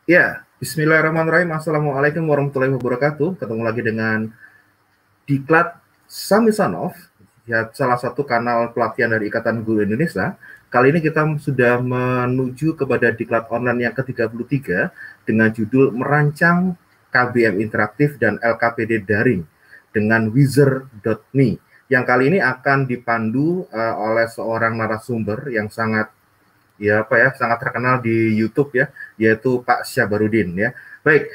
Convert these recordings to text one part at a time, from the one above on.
Ya, Bismillahirrahmanirrahim. Assalamualaikum warahmatullahi wabarakatuh. Ketemu lagi dengan Diklat Samisanov, ya, salah satu kanal pelatihan dari Ikatan Guru Indonesia. Kali ini kita sudah menuju kepada Diklat Online yang ke-33 dengan judul Merancang KBM Interaktif dan LKPD Daring dengan Wizard.me. Yang kali ini akan dipandu oleh seorang narasumber yang sangat sangat terkenal di YouTube ya, yaitu Pak Syabarudin ya. Baik,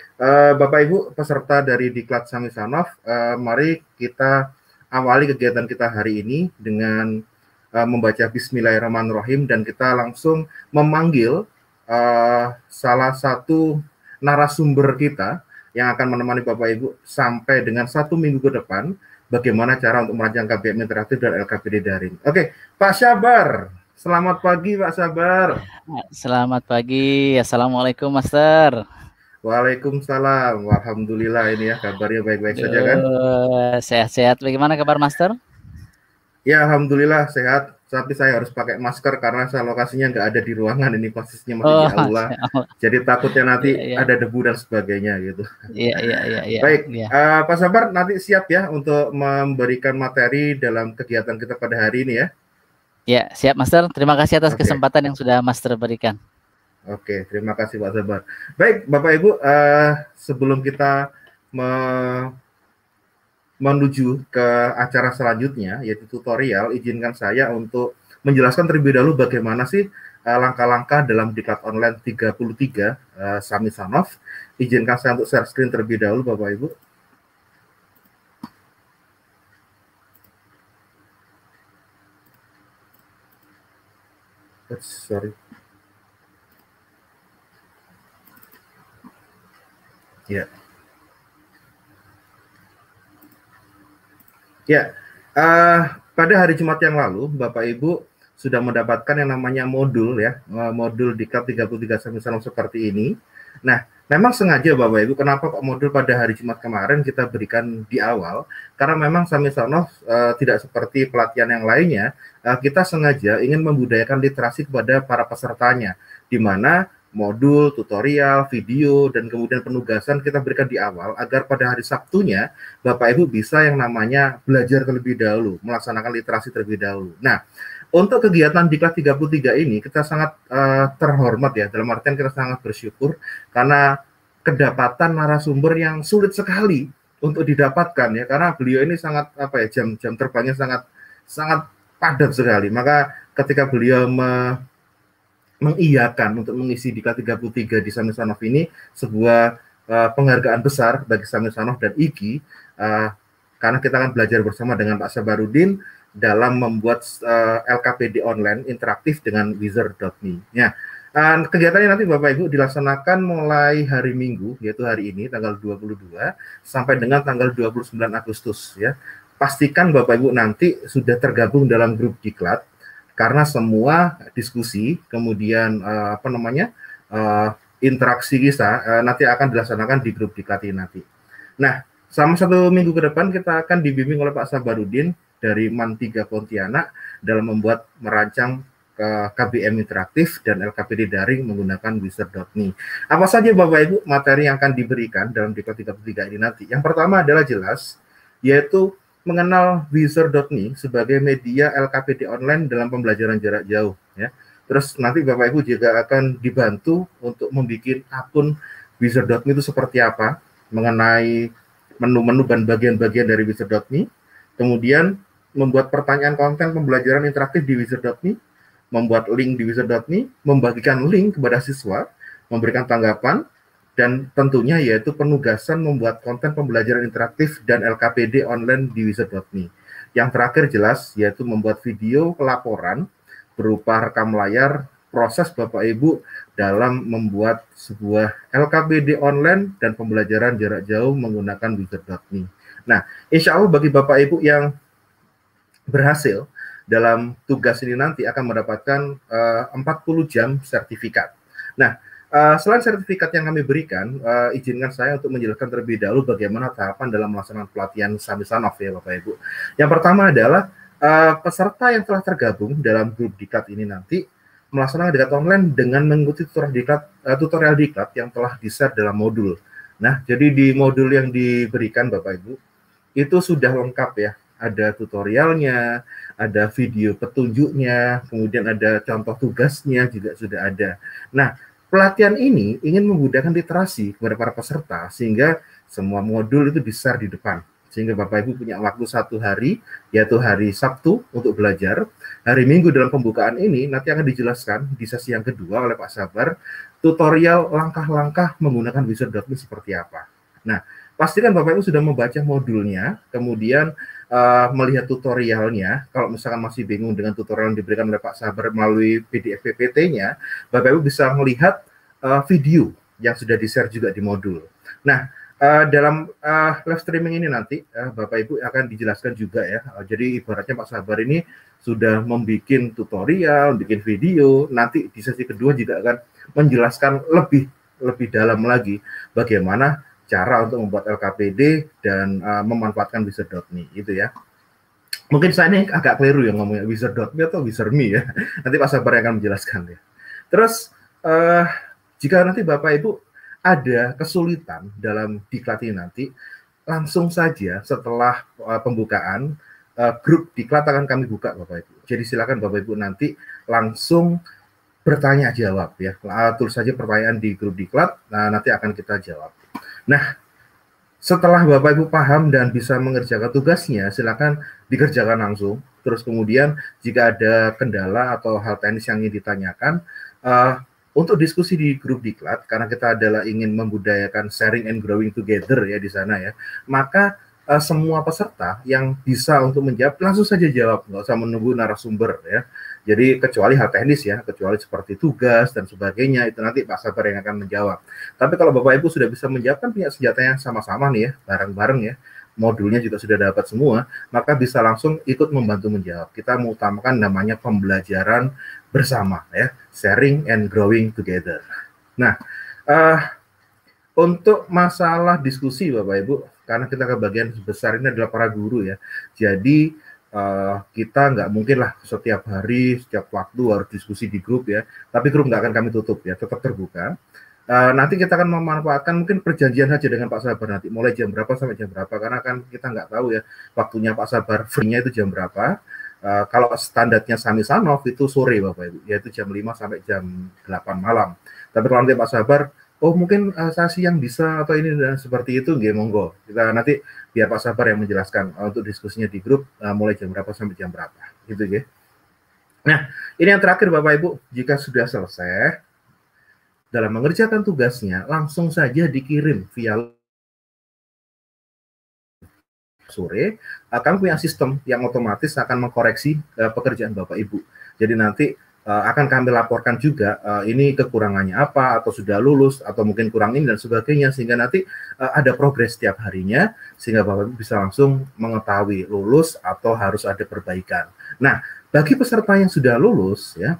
Bapak Ibu peserta dari Diklat Samisanov, mari kita awali kegiatan kita hari ini dengan membaca Bismillahirrahmanirrahim dan kita langsung memanggil salah satu narasumber kita yang akan menemani Bapak Ibu sampai dengan 1 minggu ke depan bagaimana cara untuk merancang KBM interaktif dan LKPD daring. Oke, Pak Syabar. Selamat pagi Pak Sabar. Selamat pagi. Assalamualaikum, Master. Waalaikumsalam. Alhamdulillah ini ya kabarnya baik-baik saja kan? Sehat-sehat. Bagaimana kabar, Master? Ya, alhamdulillah sehat. Tapi saya harus pakai masker karena saya lokasinya nggak ada di ruangan, ini posisinya masih di aula. Jadi takutnya nanti ada debu dan sebagainya gitu. Iya. Baik, Pak Sabar nanti siap ya untuk memberikan materi dalam kegiatan kita pada hari ini ya? Ya, siap, Master. Terima kasih atas kesempatan yang sudah Master berikan. Oke, terima kasih Pak Sabar. Baik, Bapak Ibu, sebelum kita menuju ke acara selanjutnya, yaitu tutorial, izinkan saya untuk menjelaskan terlebih dahulu bagaimana sih langkah-langkah dalam Diklat Online 33 Samisanov. Izinkan saya untuk share screen terlebih dahulu, Bapak Ibu. Sorry. Ya. Ya, pada hari Jumat yang lalu, Bapak Ibu sudah mendapatkan yang namanya modul ya, modul Diklat 33 Samisanov seperti ini. Nah, memang sengaja Bapak Ibu, kenapa kok modul pada hari Jumat kemarin kita berikan di awal? Karena memang Samisanov tidak seperti pelatihan yang lainnya, kita sengaja ingin membudayakan literasi kepada para pesertanya, di mana modul, tutorial, video, dan kemudian penugasan kita berikan di awal agar pada hari Sabtunya Bapak Ibu bisa yang namanya belajar terlebih dahulu, melaksanakan literasi terlebih dahulu. Nah, untuk kegiatan Diklat 33 ini kita sangat terhormat ya, dalam artian kita sangat bersyukur karena kedapatan narasumber yang sulit sekali untuk didapatkan ya, karena beliau ini sangat jam terbangnya sangat padat sekali. Maka ketika beliau mengiyakan untuk mengisi Diklat 33 di Samisanov ini sebuah penghargaan besar bagi Samisanov dan IGI karena kita akan belajar bersama dengan Pak Syabarudin dalam membuat LKPD online interaktif dengan Wizard.me. Ya, kegiatannya nanti Bapak Ibu dilaksanakan mulai hari Minggu, yaitu hari ini tanggal 22 sampai dengan tanggal 29 Agustus ya. Pastikan Bapak Ibu nanti sudah tergabung dalam grup Diklat karena semua diskusi kemudian interaksi kita nanti akan dilaksanakan di grup Diklat ini nanti. Nah, selama 1 minggu ke depan kita akan dibimbing oleh Pak Syabarudin dari MAN 3 Pontianak dalam merancang KBM interaktif dan LKPD daring menggunakan Wizard.me. Apa saja Bapak Ibu materi yang akan diberikan dalam Diklat 33 ini nanti? Yang pertama adalah jelas, yaitu mengenal Wizard.me sebagai media LKPD online dalam pembelajaran jarak jauh ya. Terus nanti Bapak Ibu juga akan dibantu untuk membuat akun Wizard.me itu seperti apa, mengenai menu-menu dan bagian-bagian dari Wizard.me, kemudian membuat pertanyaan konten pembelajaran interaktif di Wizard.me, membuat link di Wizard.me, membagikan link kepada siswa, memberikan tanggapan, dan tentunya yaitu penugasan membuat konten pembelajaran interaktif dan LKPD online di Wizard.me. Yang terakhir jelas yaitu membuat video laporan berupa rekam layar proses Bapak Ibu dalam membuat sebuah LKPD online dan pembelajaran jarak jauh menggunakan Wizard.me. Nah, insya Allah bagi Bapak Ibu yang berhasil dalam tugas ini nanti akan mendapatkan 40 jam sertifikat. Nah, selain sertifikat yang kami berikan, izinkan saya untuk menjelaskan terlebih dahulu bagaimana tahapan dalam melaksanakan pelatihan Samisanov ya Bapak Ibu. Yang pertama adalah peserta yang telah tergabung dalam grup Diklat ini nanti melaksanakan diklat online dengan mengikuti tutorial diklat yang telah di-share dalam modul. Nah, jadi di modul yang diberikan Bapak Ibu, itu sudah lengkap ya. Ada tutorialnya, ada video petunjuknya, kemudian ada contoh tugasnya juga sudah ada. Nah, pelatihan ini ingin memudahkan literasi kepada para peserta sehingga semua modul itu di-share di depan. Sehingga Bapak Ibu punya waktu 1 hari, yaitu hari Sabtu untuk belajar. Hari Minggu dalam pembukaan ini nanti akan dijelaskan di sesi yang kedua oleh Pak Sabar, tutorial langkah-langkah menggunakan Wizard.me seperti apa. Nah, pastikan Bapak Ibu sudah membaca modulnya, kemudian melihat tutorialnya. Kalau misalkan masih bingung dengan tutorial yang diberikan oleh Pak Sabar melalui PDF PPT-nya, Bapak Ibu bisa melihat video yang sudah di-share juga di modul. Nah, dalam live streaming ini nanti Bapak Ibu akan dijelaskan juga ya. Jadi ibaratnya Pak Sabar ini sudah membuat tutorial, bikin video. Nanti di sesi kedua juga akan menjelaskan lebih dalam lagi bagaimana cara untuk membuat LKPD dan memanfaatkan Wizard.me itu ya. Mungkin saya ini agak keliru yang ngomongnya Wizard.me atau Wizard.me ya. Nanti Pak Sabar yang akan menjelaskan ya. Terus jika nanti Bapak Ibu ada kesulitan dalam diklat ini nanti, langsung saja setelah pembukaan grup diklat akan kami buka Bapak Ibu. Jadi silakan Bapak Ibu nanti langsung bertanya jawab ya. Tulis saja pertanyaan di grup diklat, nah nanti akan kita jawab. Nah, setelah Bapak Ibu paham dan bisa mengerjakan tugasnya, silakan dikerjakan langsung. Terus kemudian jika ada kendala atau hal teknis yang ingin ditanyakan, untuk diskusi di grup diklat, karena kita adalah ingin membudayakan sharing and growing together ya di sana ya, maka semua peserta yang bisa untuk menjawab langsung saja jawab, nggak usah menunggu narasumber ya. Jadi kecuali hal teknis ya, kecuali seperti tugas dan sebagainya, itu nanti Pak Sabar yang akan menjawab. Tapi kalau Bapak Ibu sudah bisa menjawab, kan punya senjatanya sama-sama nih ya, bareng-bareng ya, modulnya juga sudah dapat semua, maka bisa langsung ikut membantu menjawab. Kita mengutamakan namanya pembelajaran bersama ya, sharing and growing together. Nah, untuk masalah diskusi Bapak Ibu, karena kita kebagian besar ini adalah para guru ya, jadi kita nggak mungkin lah setiap hari, setiap waktu harus diskusi di grup ya, tapi grup nggak akan kami tutup ya, tetap terbuka. Nanti kita akan memanfaatkan mungkin perjanjian saja dengan Pak Sabar nanti, mulai jam berapa sampai jam berapa, karena kan kita nggak tahu ya, waktunya Pak Sabar free-nya itu jam berapa. Kalau standarnya Sami Sanov itu sore Bapak Ibu, yaitu jam 5 sampai jam 8 malam. Tapi kalau nanti Pak Sabar, oh mungkin saya siang bisa atau ini dan seperti itu, nggih monggo. Kita nanti biar Pak Sabar yang menjelaskan untuk diskusinya di grup mulai jam berapa sampai jam berapa, gitu ya. Nah, ini yang terakhir Bapak Ibu, jika sudah selesai dalam mengerjakan tugasnya, langsung saja dikirim via sore, kami punya sistem yang otomatis akan mengkoreksi pekerjaan Bapak Ibu. Jadi nanti akan kami laporkan juga ini kekurangannya apa, atau sudah lulus, atau mungkin kurang ini dan sebagainya, sehingga nanti ada progres setiap harinya, sehingga Bapak Ibu bisa langsung mengetahui lulus atau harus ada perbaikan. Nah, bagi peserta yang sudah lulus ya,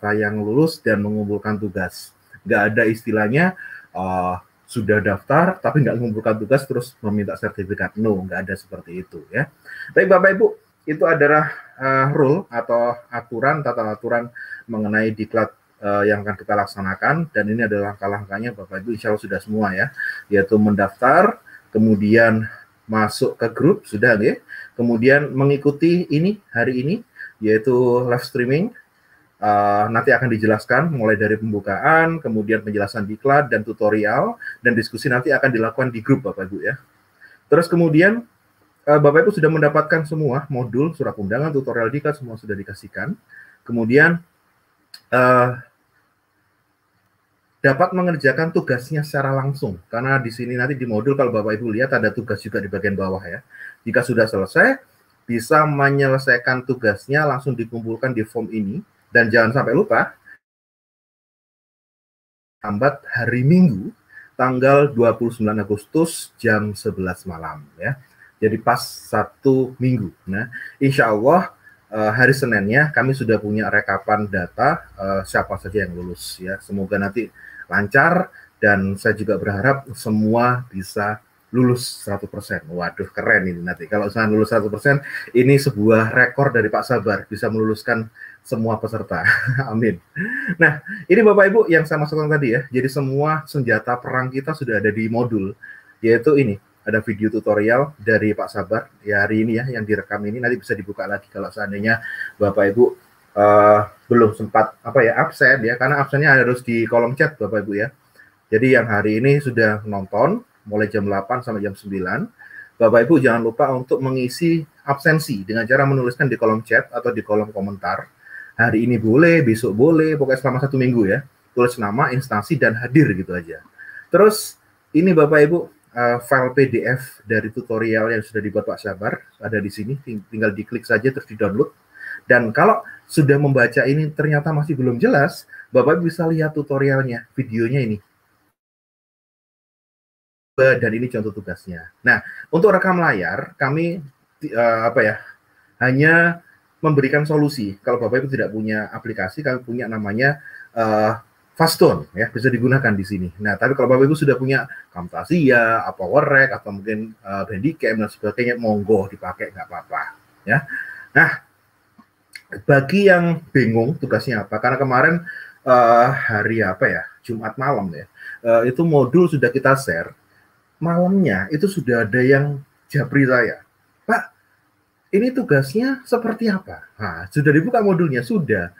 yang lulus dan mengumpulkan tugas. Nggak ada istilahnya sudah daftar tapi nggak mengumpulkan tugas terus meminta sertifikat. No, nggak ada seperti itu ya. Baik Bapak Ibu, itu adalah rule atau aturan, tata aturan mengenai diklat yang akan kita laksanakan, dan ini adalah langkah-langkahnya Bapak Ibu insya Allah sudah semua ya, yaitu mendaftar, kemudian masuk ke grup sudah ya, kemudian mengikuti ini hari ini yaitu live streaming. Nanti akan dijelaskan mulai dari pembukaan, kemudian penjelasan diklat dan tutorial, dan diskusi nanti akan dilakukan di grup Bapak Ibu ya. Terus kemudian Bapak Ibu sudah mendapatkan semua modul, surat undangan, tutorial diklat, semua sudah dikasihkan. Kemudian dapat mengerjakan tugasnya secara langsung, karena di sini nanti di modul kalau Bapak Ibu lihat ada tugas juga di bagian bawah ya. Jika sudah selesai, bisa menyelesaikan tugasnya langsung dikumpulkan di form ini. Dan jangan sampai lupa, lambat hari Minggu, tanggal 29 Agustus jam 11 malam ya. Jadi pas 1 minggu. Nah, insya Allah hari Seninnya kami sudah punya rekapan data siapa saja yang lulus ya. Semoga nanti lancar dan saya juga berharap semua bisa lulus 100%. Waduh, keren ini nanti. Kalau saya lulus 100%, ini sebuah rekor dari Pak Sabar bisa meluluskan semua peserta. Amin. Nah, ini Bapak Ibu yang saya maksudkan tadi ya. Jadi semua senjata perang kita sudah ada di modul, yaitu ini. Ada video tutorial dari Pak Sabar ya hari ini ya yang direkam ini, nanti bisa dibuka lagi kalau seandainya Bapak Ibu belum sempat absen ya, karena absennya harus di kolom chat Bapak Ibu ya. Jadi yang hari ini sudah nonton mulai jam 8 sampai jam 9, Bapak Ibu jangan lupa untuk mengisi absensi dengan cara menuliskan di kolom chat atau di kolom komentar. Hari ini boleh, besok boleh, pokoknya selama 1 minggu ya. Tulis nama, instansi, dan hadir gitu aja. Terus ini Bapak Ibu file PDF dari tutorial yang sudah dibuat Pak Sabar ada di sini, tinggal diklik saja terus di-download. Dan kalau sudah membaca ini ternyata masih belum jelas, Bapak bisa lihat tutorialnya, videonya ini. Dan ini contoh tugasnya. Nah, untuk rekam layar kami hanya memberikan solusi. Kalau Bapak Ibu tidak punya aplikasi, kami punya namanya Fastone ya, bisa digunakan di sini. Nah, tapi kalau Bapak Ibu sudah punya Camtasia, PowerRec atau mungkin Bandicam dan sebagainya, monggo dipakai, nggak apa-apa ya. Nah, bagi yang bingung tugasnya apa, karena kemarin hari Jumat malam ya, itu modul sudah kita share, malamnya itu sudah ada yang japri saya, Pak, ini tugasnya seperti apa? Nah, sudah dibuka modulnya, sudah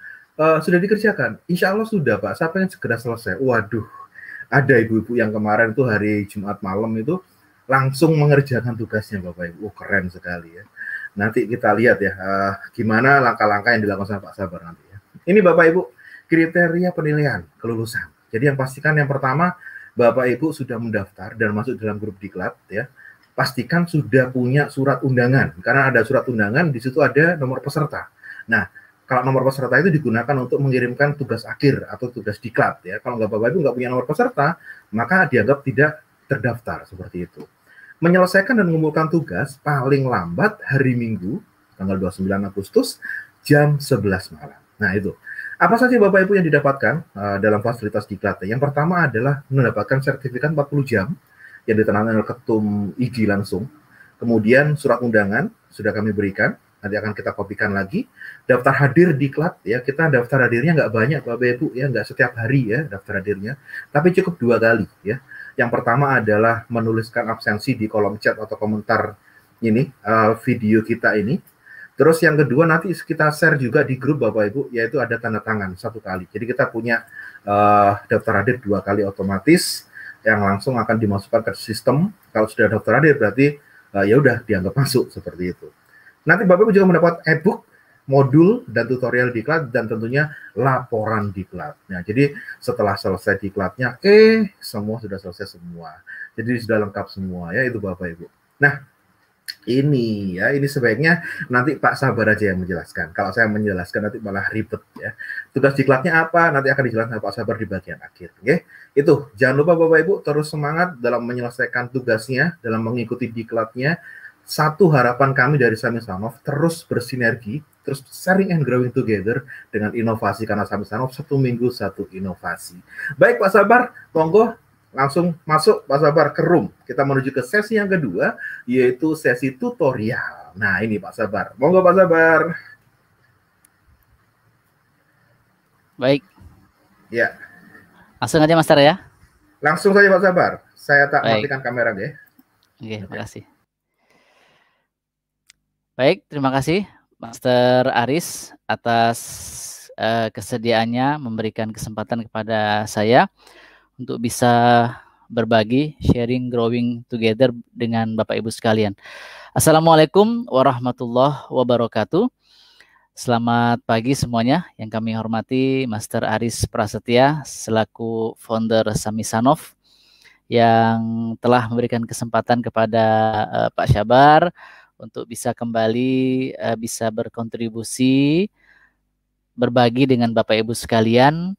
dikerjakan. Insya Allah sudah Pak, saya pengen segera selesai. Waduh, ada ibu-ibu yang kemarin tuh hari Jumat malam itu langsung mengerjakan tugasnya Bapak Ibu. Keren sekali ya. Nanti kita lihat ya gimana langkah-langkah yang dilakukan sama Pak Sabar nanti ya. Ini Bapak Ibu kriteria penilaian kelulusan. Jadi yang pastikan yang pertama Bapak Ibu sudah mendaftar dan masuk dalam grup diklat ya. Pastikan sudah punya surat undangan, karena ada surat undangan, di situ ada nomor peserta. Nah, kalau nomor peserta itu digunakan untuk mengirimkan tugas akhir atau tugas diklat ya. Kalau Bapak Ibu nggak punya nomor peserta, maka dianggap tidak terdaftar seperti itu. Menyelesaikan dan mengumpulkan tugas paling lambat hari Minggu tanggal 29 Agustus jam 11 malam. Nah, itu. Apa saja Bapak Ibu yang didapatkan dalam fasilitas diklat? Yang pertama adalah mendapatkan sertifikat 40 jam yang ditenangkan oleh ketum IG langsung. Kemudian surat undangan sudah kami berikan, nanti akan kita kopikan lagi. Daftar hadir diklat ya, kita daftar hadirnya nggak banyak Bapak Ibu ya, nggak setiap hari ya daftar hadirnya, tapi cukup 2 kali ya. Yang pertama adalah menuliskan absensi di kolom chat atau komentar ini video kita ini. Terus yang kedua nanti kita share juga di grup Bapak Ibu, yaitu ada tanda tangan 1 kali. Jadi kita punya daftar hadir 2 kali otomatis yang langsung akan dimasukkan ke sistem. Kalau sudah daftar hadir berarti ya udah dianggap masuk seperti itu. Nanti Bapak Ibu juga mendapat e-book, modul dan tutorial diklat, dan tentunya laporan diklat. Nah, jadi setelah selesai diklatnya, semua sudah selesai semua. Jadi sudah lengkap semua ya itu Bapak Ibu. Nah, ini sebaiknya nanti Pak Sabar aja yang menjelaskan. Kalau saya menjelaskan nanti malah ribet ya. Tugas diklatnya apa nanti akan dijelaskan Pak Sabar di bagian akhir. Oke? Itu jangan lupa Bapak Ibu terus semangat dalam menyelesaikan tugasnya, dalam mengikuti diklatnya. Satu harapan kami dari Samisanov, terus bersinergi, terus sharing and growing together dengan inovasi, karena Samisanov 1 minggu 1 inovasi. Baik Pak Sabar, monggo langsung masuk Pak Sabar ke room. Kita menuju ke sesi yang kedua, yaitu sesi tutorial. Nah ini Pak Sabar, monggo Pak Sabar. Baik. Ya. Langsung aja Master ya. Langsung saja Pak Sabar. Saya tak matikan kamera ya. Oke, makasih. Baik, terima kasih Master Aris atas kesediaannya memberikan kesempatan kepada saya untuk bisa berbagi, sharing, growing together dengan Bapak Ibu sekalian. Assalamualaikum warahmatullahi wabarakatuh. Selamat pagi semuanya. Yang kami hormati Master Aris Prasetya selaku founder Samisanov yang telah memberikan kesempatan kepada Pak Sabar untuk bisa kembali bisa berkontribusi berbagi dengan Bapak Ibu sekalian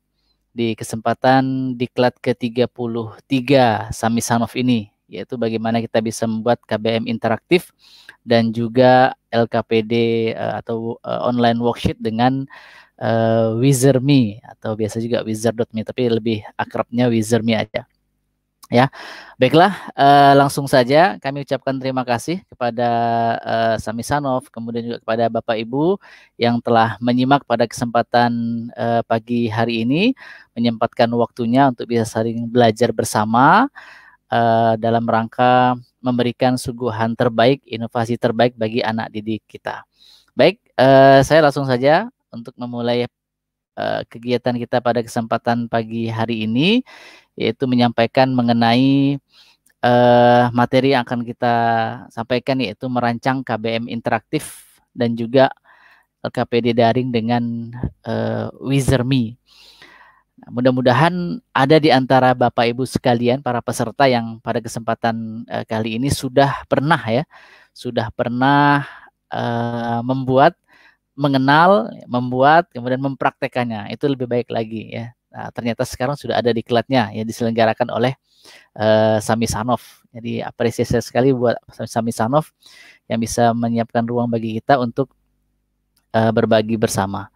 di kesempatan diklat ke-33 Samisanov ini, yaitu bagaimana kita bisa membuat KBM interaktif dan juga LKPD atau online worksheet dengan Wizard.me atau biasa juga Wizard.me, tapi lebih akrabnya Wizard.me aja. Ya, baiklah, langsung saja kami ucapkan terima kasih kepada Sami Sanof, kemudian juga kepada Bapak Ibu yang telah menyimak pada kesempatan pagi hari ini, menyempatkan waktunya untuk bisa saling belajar bersama dalam rangka memberikan suguhan terbaik, inovasi terbaik bagi anak didik kita. Baik, saya langsung saja untuk memulai kegiatan kita pada kesempatan pagi hari ini, yaitu menyampaikan mengenai materi yang akan kita sampaikan, yaitu merancang KBM interaktif dan juga LKPD daring dengan Wizard.me. Nah, mudah-mudahan ada di antara Bapak Ibu sekalian para peserta yang pada kesempatan kali ini sudah pernah membuat, mengenal, membuat, kemudian mempraktekannya. Itu lebih baik lagi ya. Nah, ternyata sekarang sudah ada diklatnya yang diselenggarakan oleh Sami Sanof. Jadi apresiasi sekali buat Sami Sanof yang bisa menyiapkan ruang bagi kita untuk berbagi bersama.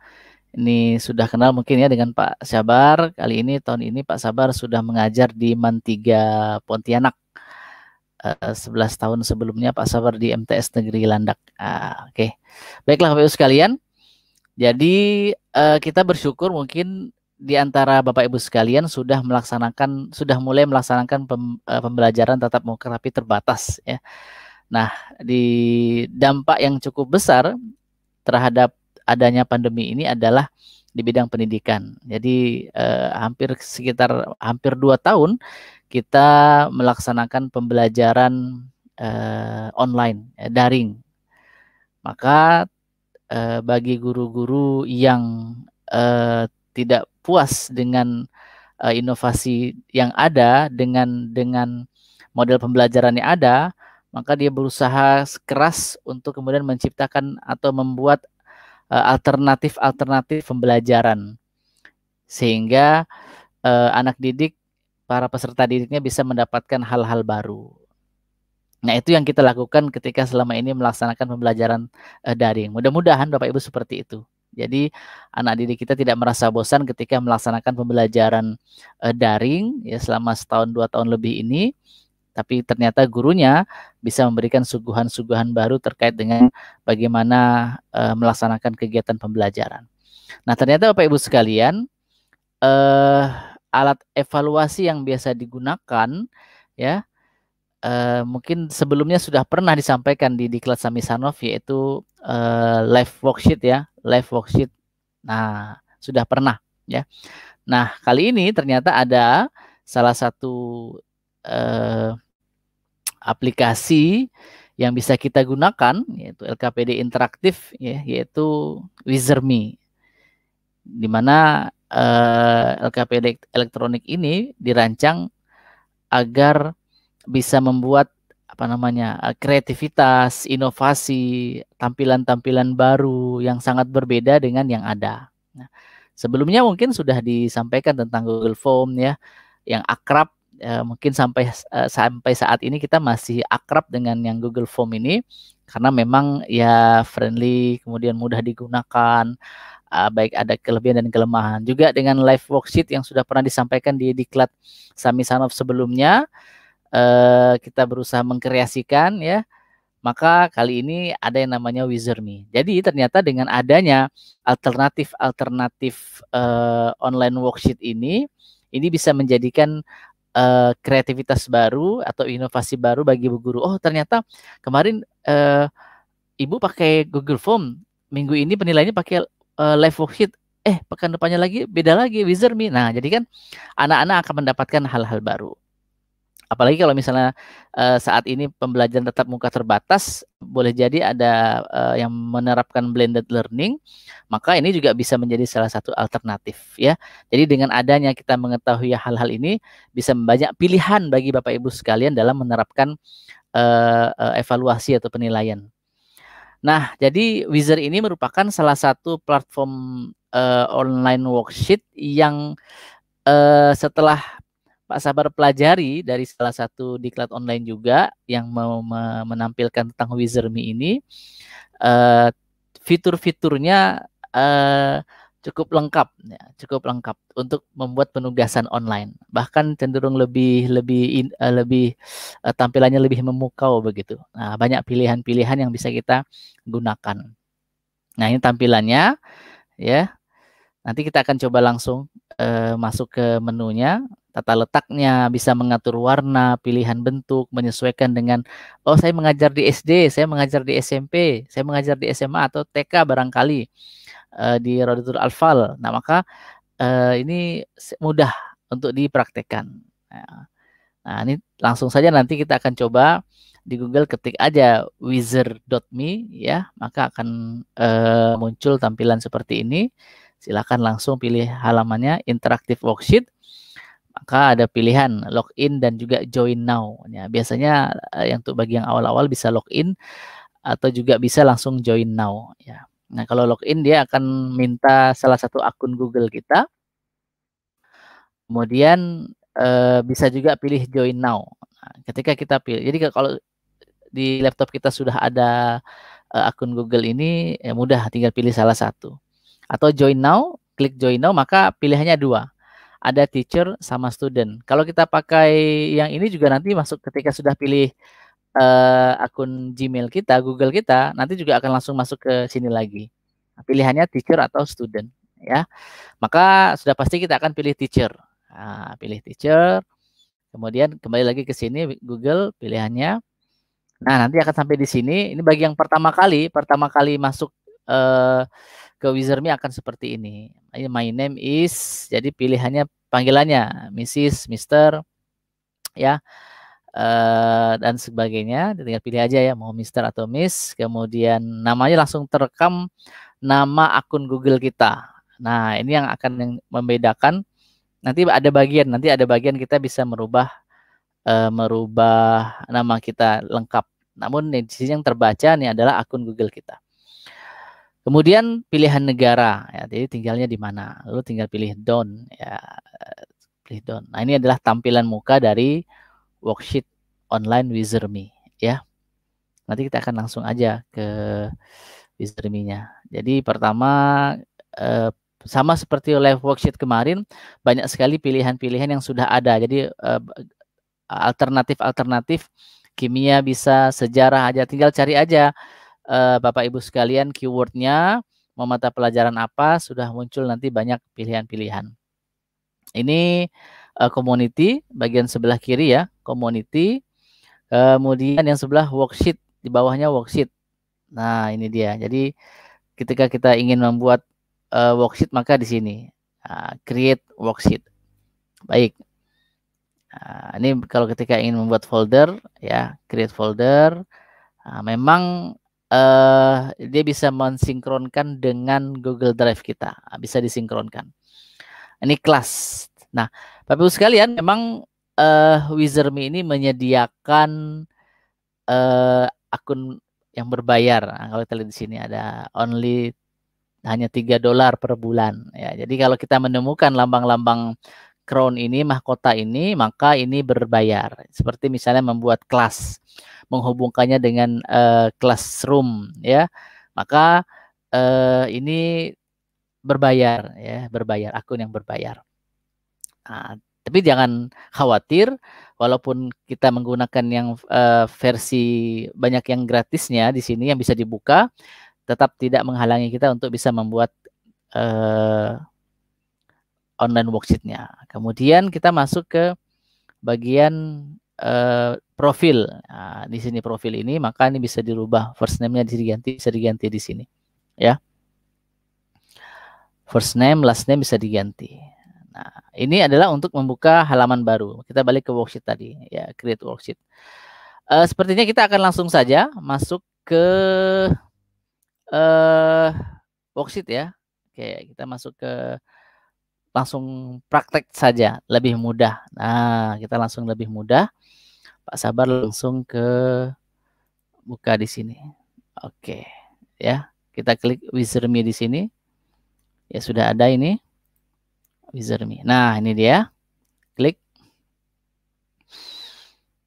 Ini sudah kenal mungkin ya dengan Pak Sabar. Tahun ini Pak Sabar sudah mengajar di MAN 3 Pontianak. 11 tahun sebelumnya Pak Sabar di MTS Negeri Landak. Oke. Baiklah Bapak Ibu sekalian. Jadi kita bersyukur mungkin di antara Bapak Ibu sekalian sudah mulai melaksanakan pembelajaran tatap muka tapi terbatas ya. Nah, di dampak yang cukup besar terhadap adanya pandemi ini adalah di bidang pendidikan. Jadi hampir 2 tahun kita melaksanakan pembelajaran online, daring. Maka bagi guru-guru yang tidak puas dengan inovasi yang ada, dengan model pembelajaran yang ada, maka dia berusaha keras untuk kemudian menciptakan atau membuat alternatif pembelajaran sehingga anak didik, para peserta didiknya bisa mendapatkan hal-hal baru. Nah, itu yang kita lakukan ketika selama ini melaksanakan pembelajaran daring. Mudah-mudahan Bapak Ibu seperti itu. Jadi anak didik kita tidak merasa bosan ketika melaksanakan pembelajaran daring ya selama 1-2 tahun lebih ini. Tapi ternyata gurunya bisa memberikan suguhan-suguhan baru terkait dengan bagaimana melaksanakan kegiatan pembelajaran. Nah, ternyata Bapak Ibu sekalian, alat evaluasi yang biasa digunakan ya, mungkin sebelumnya sudah pernah disampaikan di diklat Sami Sanof, yaitu live worksheet ya, live worksheet. Nah, sudah pernah ya. Nah, kali ini ternyata ada salah satu aplikasi yang bisa kita gunakan, yaitu LKPD interaktif ya, yaitu Wizard.me, di mana LKPD elektronik ini dirancang agar bisa membuat kreativitas, inovasi, tampilan-tampilan baru yang sangat berbeda dengan yang ada. Nah, sebelumnya mungkin sudah disampaikan tentang Google Form ya, yang akrab. Mungkin sampai saat ini kita masih akrab dengan yang Google Form ini karena memang ya friendly, kemudian mudah digunakan, baik ada kelebihan dan kelemahan. Juga dengan live worksheet yang sudah pernah disampaikan di diklat Sami Sanof sebelumnya, kita berusaha mengkreasikan ya. Maka kali ini ada yang namanya Wizard.me. Jadi ternyata dengan adanya alternatif online worksheet ini bisa menjadikan kreativitas baru atau inovasi baru bagi ibu guru. Oh, ternyata kemarin ibu pakai Google Form, minggu ini penilaiannya pakai live worksheet. Pekan depannya lagi beda lagi Wizard.me. Nah, jadi kan anak-anak akan mendapatkan hal-hal baru. Apalagi kalau misalnya saat ini pembelajaran tatap muka terbatas, boleh jadi ada yang menerapkan blended learning, maka ini juga bisa menjadi salah satu alternatif ya. Jadi dengan adanya kita mengetahui hal-hal ini, bisa banyak pilihan bagi Bapak Ibu sekalian dalam menerapkan evaluasi atau penilaian. Nah, jadi Wizard ini merupakan salah satu platform online worksheet yang setelah Pak Sabar pelajari dari salah satu diklat online juga yang mau menampilkan tentang Wizard.me ini, fitur-fiturnya cukup lengkap, ya, cukup lengkap untuk membuat penugasan online. Bahkan cenderung lebih tampilannya lebih memukau begitu. Nah, banyak pilihan-pilihan yang bisa kita gunakan. Nah, ini tampilannya, ya. Nanti kita akan coba langsung masuk ke menunya. Tata letaknya, bisa mengatur warna, pilihan bentuk, menyesuaikan dengan, oh saya mengajar di SD, saya mengajar di SMP, saya mengajar di SMA atau TK barangkali di Rodatul Alfal. Nah, maka ini mudah untuk dipraktekkan. Nah, ini langsung saja nanti kita akan coba di Google, ketik aja wizard.me, ya, maka akan muncul tampilan seperti ini. Silakan langsung pilih halamannya, interaktif worksheet. Maka ada pilihan login dan juga join now. Ya, biasanya yang untuk bagi yang awal-awal bisa login atau juga bisa langsung join now. Ya. Nah, kalau login dia akan minta salah satu akun Google kita. Kemudian bisa juga pilih join now. Nah, ketika kita pilih, jadi kalau di laptop kita sudah ada akun Google ini, ya mudah, tinggal pilih salah satu. Atau join now, klik join now, maka pilihannya dua. Ada teacher sama student. Kalau kita pakai yang ini juga nanti masuk ketika sudah pilih akun Gmail kita, Google kita, nanti juga akan langsung masuk ke sini lagi. Nah, pilihannya teacher atau student, ya. Maka sudah pasti kita akan pilih teacher. Nah, pilih teacher, kemudian kembali lagi ke sini Google pilihannya. Nah, nanti akan sampai di sini. Ini bagi yang pertama kali masuk ke Wizard.me akan seperti ini. My name is, jadi pilihannya panggilannya Mrs, Mr, ya, dan sebagainya. Tinggal pilih aja ya, mau Mr atau Miss. Kemudian namanya langsung terekam nama akun Google kita. Nah, ini yang akan membedakan. Nanti ada bagian kita bisa merubah nama kita lengkap. Namun di sini yang terbaca nih adalah akun Google kita. Kemudian pilihan negara, ya, jadi tinggalnya di mana. Lalu tinggal pilih done, ya, pilih done. Nah, ini adalah tampilan muka dari worksheet online Wizard.me, ya. Nanti kita akan langsung aja ke Wizard.me-nya. Jadi pertama sama seperti live worksheet kemarin, banyak sekali pilihan-pilihan yang sudah ada. Jadi alternatif kimia bisa, sejarah aja, tinggal cari aja Bapak Ibu sekalian keywordnya, mau mata pelajaran apa, sudah muncul nanti banyak pilihan-pilihan. Ini community, bagian sebelah kiri ya, community. Kemudian yang sebelah worksheet, di bawahnya worksheet. Nah, ini dia. Jadi ketika kita ingin membuat worksheet, maka di sini create worksheet. Baik. Nah, ini kalau ketika ingin membuat folder, ya, create folder. Nah, memang dia bisa mensinkronkan dengan Google Drive kita, bisa disinkronkan. Ini kelas. Nah, Bapak Ibu sekalian, memang Wizard.me ini menyediakan akun yang berbayar. Nah, kalau kita lihat di sini ada hanya $3 per bulan. Ya, jadi kalau kita menemukan lambang-lambang crown ini, mahkota ini, maka ini berbayar. Seperti misalnya membuat kelas, menghubungkannya dengan classroom, ya, maka ini berbayar, ya, berbayar, akun yang berbayar. Nah, tapi jangan khawatir, walaupun kita menggunakan yang versi banyak yang gratisnya di sini yang bisa dibuka, tetap tidak menghalangi kita untuk bisa membuat online worksheet-nya. Kemudian kita masuk ke bagian profil. Nah, di sini profil ini, maka ini bisa dirubah, first name-nya bisa diganti di sini, ya. First name, last name bisa diganti. Nah, ini adalah untuk membuka halaman baru. Kita balik ke worksheet tadi, ya, create worksheet. Sepertinya kita akan langsung saja masuk ke worksheet, ya. Oke, kita masuk ke langsung praktek saja, lebih mudah. Nah, kita langsung lebih mudah. Pak Sabar langsung ke buka di sini. Oke, ya. Kita klik Wizard.me di sini. Ya, sudah ada ini Wizard.me. Nah, ini dia. Klik.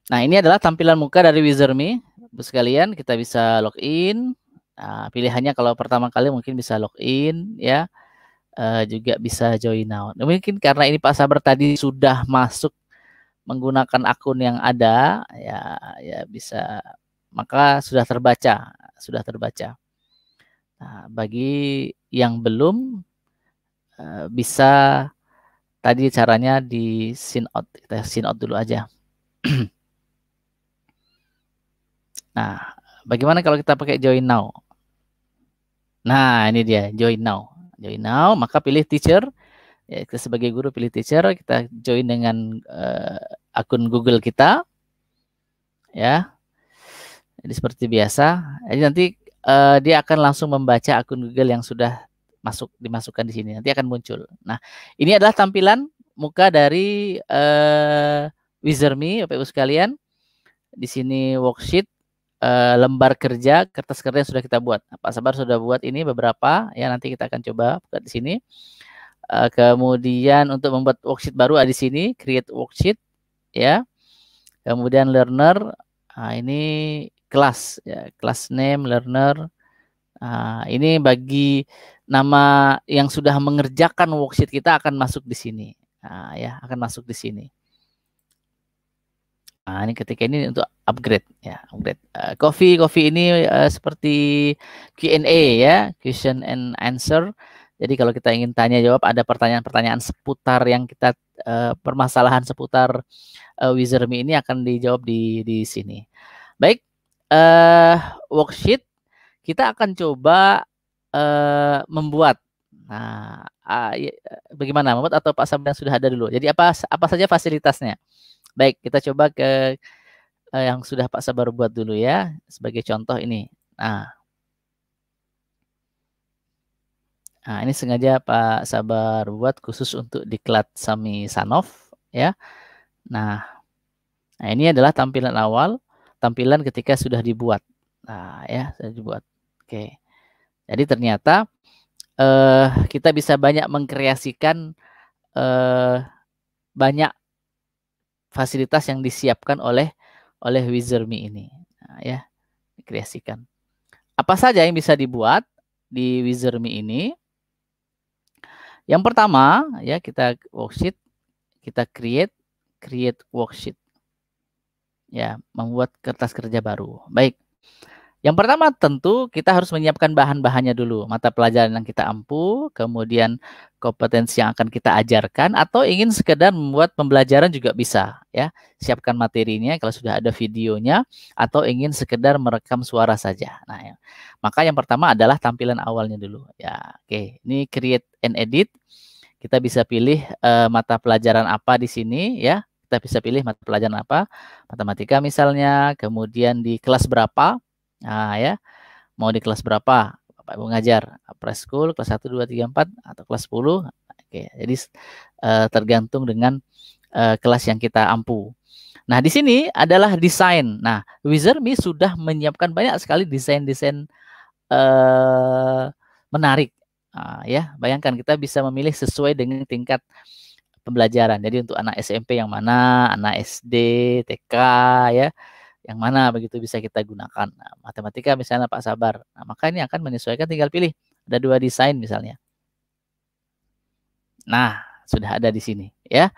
Nah, ini adalah tampilan muka dari Wizardme. Ibu sekalian, kita bisa login. Nah, pilihannya kalau pertama kali mungkin bisa login ya. Juga bisa join now. Nah, mungkin karena ini Pak Sabar tadi sudah masuk menggunakan akun yang ada, ya bisa, maka sudah terbaca. Nah, bagi yang belum, bisa tadi caranya di sign out, kita sign out dulu aja. Nah, bagaimana kalau kita pakai join now? Nah, ini dia join now. Join now, maka pilih teacher. Ya, kita sebagai guru pilih teacher, kita join dengan akun Google kita. Ya. Jadi seperti biasa. Jadi nanti dia akan langsung membaca akun Google yang sudah dimasukkan di sini. Nanti akan muncul. Nah, ini adalah tampilan muka dari Wizardme, Bapak Ibu sekalian. Di sini worksheet, lembar kerja, kertas kerja yang sudah kita buat. Pak Sabar sudah buat ini beberapa, ya nanti kita akan coba buka di sini. Kemudian untuk membuat worksheet baru ada di sini, create worksheet, ya. Kemudian learner, ini kelas, ya, kelas name, learner. Ini bagi nama yang sudah mengerjakan worksheet kita akan masuk di sini, ya akan masuk di sini. Nah, ini ketika ini untuk upgrade, ya upgrade. Coffee ini seperti Q&A ya, question and answer. Jadi kalau kita ingin tanya jawab, ada pertanyaan-pertanyaan seputar yang kita permasalahan seputar Wizardme ini akan dijawab di sini. Baik, worksheet kita akan coba membuat. Nah, bagaimana membuat atau Pak Sabar yang sudah ada dulu? Jadi apa saja fasilitasnya? Baik, kita coba ke yang sudah Pak Sabar buat dulu ya, sebagai contoh ini. Nah, ini sengaja Pak Sabar buat khusus untuk diklat Sami Sanov ya. Nah, ini adalah tampilan awal, tampilan ketika sudah dibuat. Nah, ya, sudah dibuat. Oke. Jadi ternyata kita bisa banyak mengkreasikan banyak fasilitas yang disiapkan oleh Wizardme ini. Nah, ya, dikreasikan. Apa saja yang bisa dibuat di Wizardme ini? Yang pertama, ya kita worksheet, kita create worksheet. Ya, membuat kertas kerja baru. Baik. Yang pertama tentu kita harus menyiapkan bahan-bahannya dulu, mata pelajaran yang kita ampu, kemudian kompetensi yang akan kita ajarkan, atau ingin sekedar membuat pembelajaran juga bisa, ya. Siapkan materinya kalau sudah ada videonya, atau ingin sekedar merekam suara saja. Nah, ya. Maka yang pertama adalah tampilan awalnya dulu. Ya, oke. Ini create and edit. Kita bisa pilih mata pelajaran apa di sini, ya. Kita bisa pilih mata pelajaran apa, matematika misalnya, kemudian di kelas berapa. Nah, ya, mau di kelas berapa Bapak Ibu ngajar? Preschool, kelas 1, 2, 3, 4, atau kelas 10. Oke, jadi tergantung dengan kelas yang kita ampu. Nah, di sini adalah desain. Nah, Wizardme sudah menyiapkan banyak sekali desain-desain menarik. Ya, bayangkan kita bisa memilih sesuai dengan tingkat pembelajaran. Jadi untuk anak SMP yang mana, anak SD, TK, ya, yang mana begitu bisa kita gunakan. Nah, matematika misalnya Pak Sabar. Nah, maka ini akan menyesuaikan, tinggal pilih. Ada 2 desain misalnya. Nah, sudah ada di sini ya.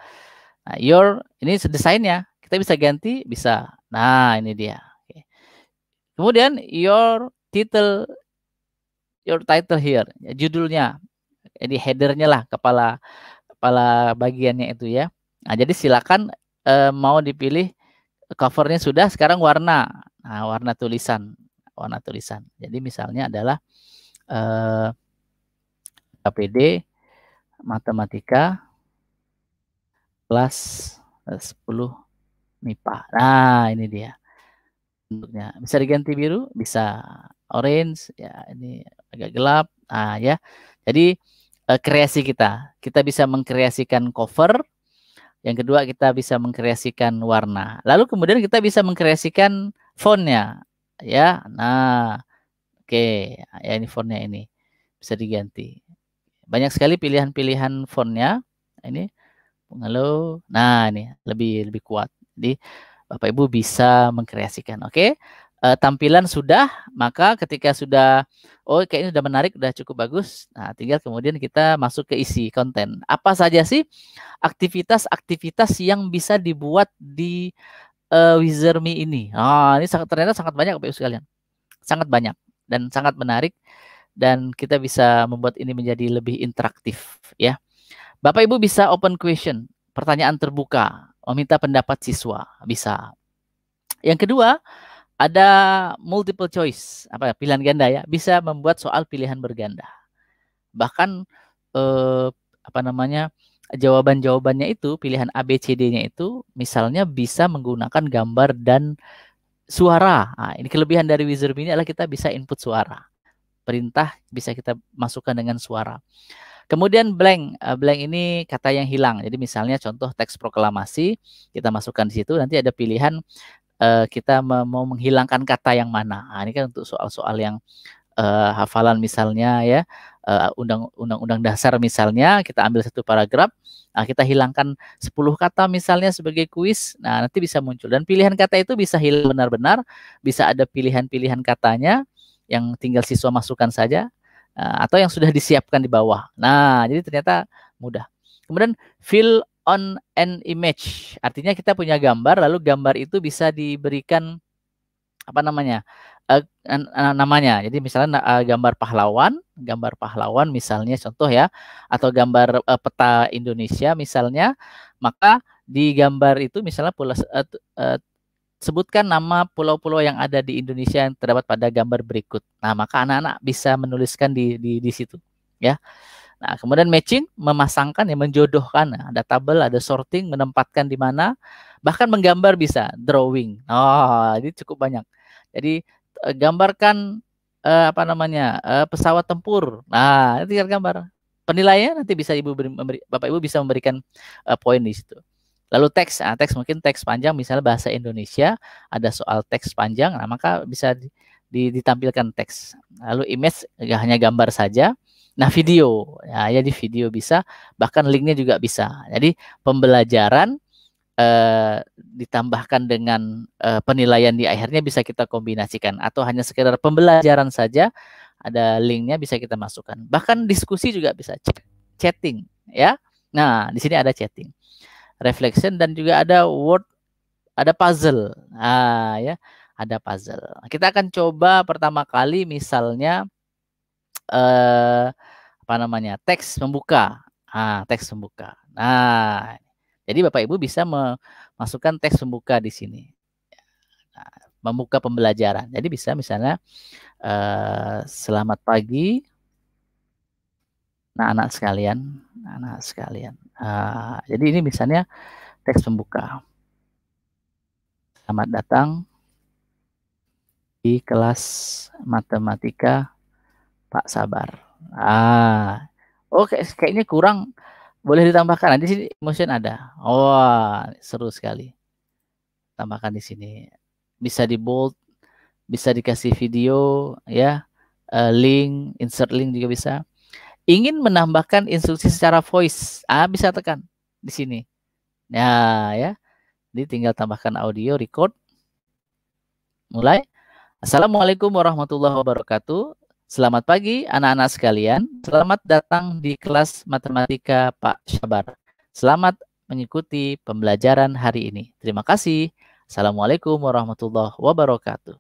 Nah, ini desainnya. Kita bisa ganti, bisa. Nah, ini dia. Oke. Kemudian your title here, ya, judulnya. Jadi headernya lah, kepala bagiannya itu ya. Nah, jadi silakan mau dipilih covernya sudah, sekarang warna. Nah, warna tulisan. Jadi misalnya adalah KPD matematika kelas 10 MIPA. Nah, ini dia bentuknya. Bisa diganti biru, bisa orange, ya ini agak gelap. Nah, ya. Jadi kreasi kita bisa mengkreasikan cover. Yang kedua, kita bisa mengkreasikan warna. Lalu kemudian kita bisa mengkreasikan fontnya, ya. Nah, oke, ya ini fontnya ini bisa diganti. Banyak sekali pilihan-pilihan fontnya. Ini halo. Nah, ini lebih kuat. Jadi Bapak Ibu bisa mengkreasikan. Oke. Tampilan sudah, maka ketika sudah, oh kayaknya sudah menarik, sudah cukup bagus. Nah, tinggal kemudian kita masuk ke isi konten. Apa saja sih aktivitas-aktivitas yang bisa dibuat di Wizardme ini? Ini ternyata sangat banyak Bapak Ibu sekalian. Sangat banyak dan sangat menarik, dan kita bisa membuat ini menjadi lebih interaktif ya. Bapak Ibu bisa open question, pertanyaan terbuka, meminta pendapat siswa, bisa. Yang kedua, ada multiple choice, pilihan ganda ya, bisa membuat soal pilihan berganda. Bahkan jawaban-jawabannya itu, pilihan A, B, C, D-nya itu misalnya bisa menggunakan gambar dan suara. Nah, ini kelebihan dari Wizardme ini adalah kita bisa input suara. Perintah bisa kita masukkan dengan suara. Kemudian blank, blank ini kata yang hilang. Jadi misalnya contoh teks proklamasi, kita masukkan di situ, nanti ada pilihan kita mau menghilangkan kata yang mana. Nah, ini kan untuk soal-soal yang hafalan misalnya ya, undang-undang dasar misalnya, kita ambil satu paragraf, nah kita hilangkan 10 kata misalnya sebagai kuis, nah nanti bisa muncul. Dan pilihan kata itu bisa hilang benar-benar, bisa ada pilihan-pilihan katanya yang tinggal siswa masukkan saja, atau yang sudah disiapkan di bawah. Nah, jadi ternyata mudah. Kemudian fill on an image, artinya kita punya gambar, lalu gambar itu bisa diberikan namanya. Jadi misalnya gambar pahlawan misalnya contoh ya, atau gambar peta Indonesia misalnya, maka di gambar itu misalnya sebutkan nama pulau-pulau yang ada di Indonesia yang terdapat pada gambar berikut. Nah, maka anak-anak bisa menuliskan di situ ya. Nah, kemudian matching, memasangkan, menjodohkan. Nah, ada tabel, ada sorting, menempatkan di mana, bahkan menggambar bisa, drawing. Ini cukup banyak. Jadi gambarkan pesawat tempur. Nah, itu tinggal gambar. Penilaiannya nanti bisa Bapak Ibu bisa memberikan poin di situ. Lalu teks, teks mungkin teks panjang, misalnya bahasa Indonesia, ada soal teks panjang, nah maka bisa ditampilkan teks. Lalu image, gak hanya gambar saja. Nah, video, ya di video bisa, bahkan linknya juga bisa. Jadi pembelajaran ditambahkan dengan penilaian di akhirnya bisa kita kombinasikan, atau hanya sekedar pembelajaran saja, ada linknya bisa kita masukkan. Bahkan diskusi juga bisa, chatting, ya. Nah, di sini ada chatting, reflection, dan juga ada word, ada puzzle. Ya, ada puzzle. Kita akan coba pertama kali misalnya teks membuka. Teks membuka. Nah, jadi Bapak Ibu bisa memasukkan teks membuka di sini. Nah, membuka pembelajaran. Jadi bisa misalnya selamat pagi anak-anak sekalian. Jadi ini misalnya teks pembuka. Selamat datang di kelas matematika Pak Sabar. Kayaknya kurang, boleh ditambahkan. Di sini motion ada. Seru sekali. Tambahkan di sini. Bisa di bold, bisa dikasih video, ya, link, insert link juga bisa. Ingin menambahkan instruksi secara voice, bisa tekan di sini. Ya. Jadi tinggal tambahkan audio, record. Mulai. Assalamualaikum warahmatullahi wabarakatuh. Selamat pagi anak-anak sekalian. Selamat datang di kelas matematika Pak Sabar. Selamat mengikuti pembelajaran hari ini. Terima kasih. Assalamualaikum warahmatullahi wabarakatuh.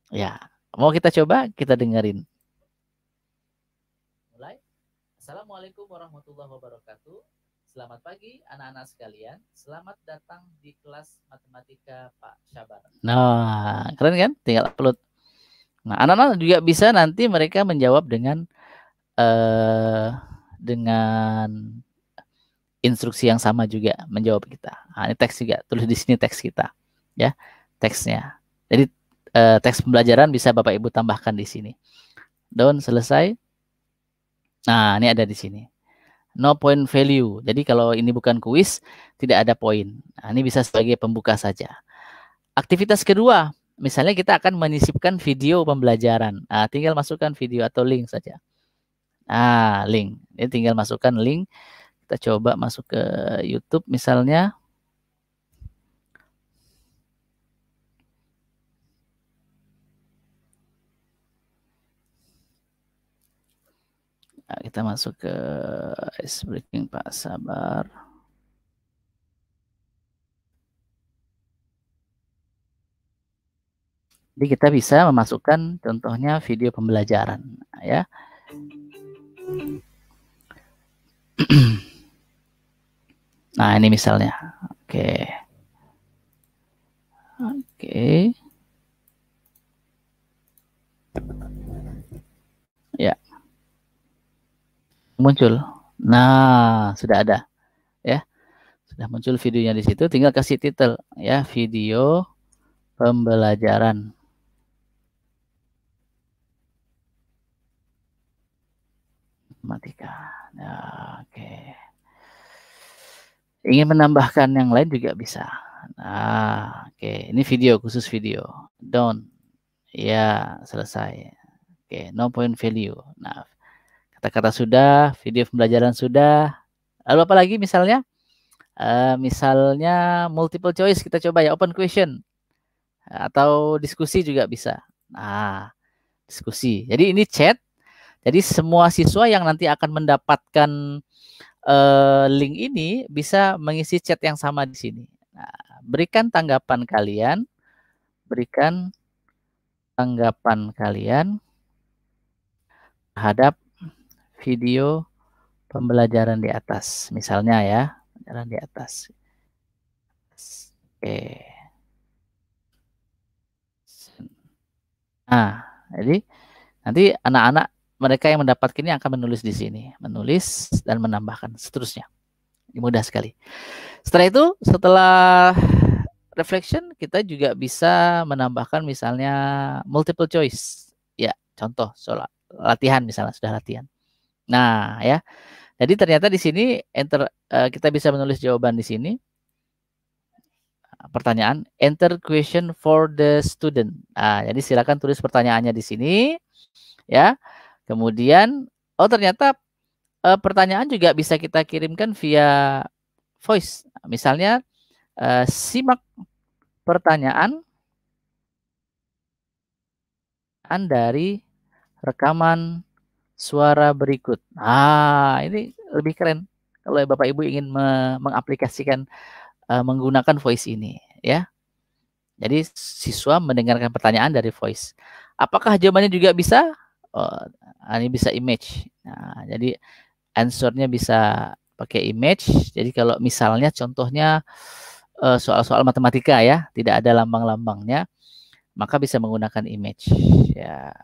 Ya, mau kita coba, kita dengerin. Mulai. Assalamualaikum warahmatullahi wabarakatuh. Selamat pagi anak-anak sekalian. Selamat datang di kelas matematika Pak Sabar. Nah, keren kan? Tinggal upload. Nah, anak-anak juga bisa nanti mereka menjawab dengan instruksi yang sama juga, menjawab kita. Ini teks juga, tulis di sini teks kita, ya, teksnya. Jadi teks pembelajaran bisa Bapak Ibu tambahkan di sini. Down, selesai. Nah, ini ada di sini. No point value. Jadi kalau ini bukan kuis, tidak ada poin. Nah, ini bisa sebagai pembuka saja. Aktivitas kedua, misalnya kita akan menyisipkan video pembelajaran. Tinggal masukkan video atau link saja. Link. Ini tinggal masukkan link. Kita coba masuk ke YouTube misalnya. Nah, kita masuk ke ice breaking Pak Sabar. Jadi kita bisa memasukkan contohnya video pembelajaran, ya. Nah, ini misalnya. Oke. Oke. Ya. Muncul. Nah, sudah ada, ya. Sudah muncul videonya di situ, tinggal kasih titel, ya, video pembelajaran. Matematika. Nah, oke. Ingin menambahkan yang lain juga bisa. Nah, oke. Ini video, khusus video. Down. Ya, selesai. Oke, no point value. Nah, kata-kata sudah, video pembelajaran sudah. Lalu apa lagi misalnya? Misalnya multiple choice, kita coba ya, open question. Atau diskusi juga bisa. Nah, diskusi. Jadi ini chat. Jadi semua siswa yang nanti akan mendapatkan link ini bisa mengisi chat yang sama di sini. Nah, berikan tanggapan kalian terhadap video pembelajaran di atas. Misalnya ya, pembelajaran di atas. Oke. Nah, jadi nanti anak-anak mereka yang mendapatkan ini akan menulis di sini, menulis dan menambahkan seterusnya. Ini mudah sekali. Setelah itu, setelah reflection, kita juga bisa menambahkan misalnya multiple choice. Ya, contoh soal latihan misalnya, sudah latihan. Nah, ya. Jadi ternyata di sini kita bisa menulis jawaban di sini. Pertanyaan, enter question for the student. Nah, jadi silakan tulis pertanyaannya di sini, ya. Kemudian, oh ternyata pertanyaan juga bisa kita kirimkan via voice. Misalnya, simak pertanyaan dari rekaman suara berikut. Ah, ini lebih keren kalau Bapak Ibu ingin mengaplikasikan menggunakan voice ini, ya. Jadi siswa mendengarkan pertanyaan dari voice. Apakah jawabannya juga bisa? Oh, ini bisa image. Nah, jadi answer-nya bisa pakai image. Jadi kalau misalnya contohnya soal-soal matematika ya, tidak ada lambang-lambangnya, maka bisa menggunakan image. Ya.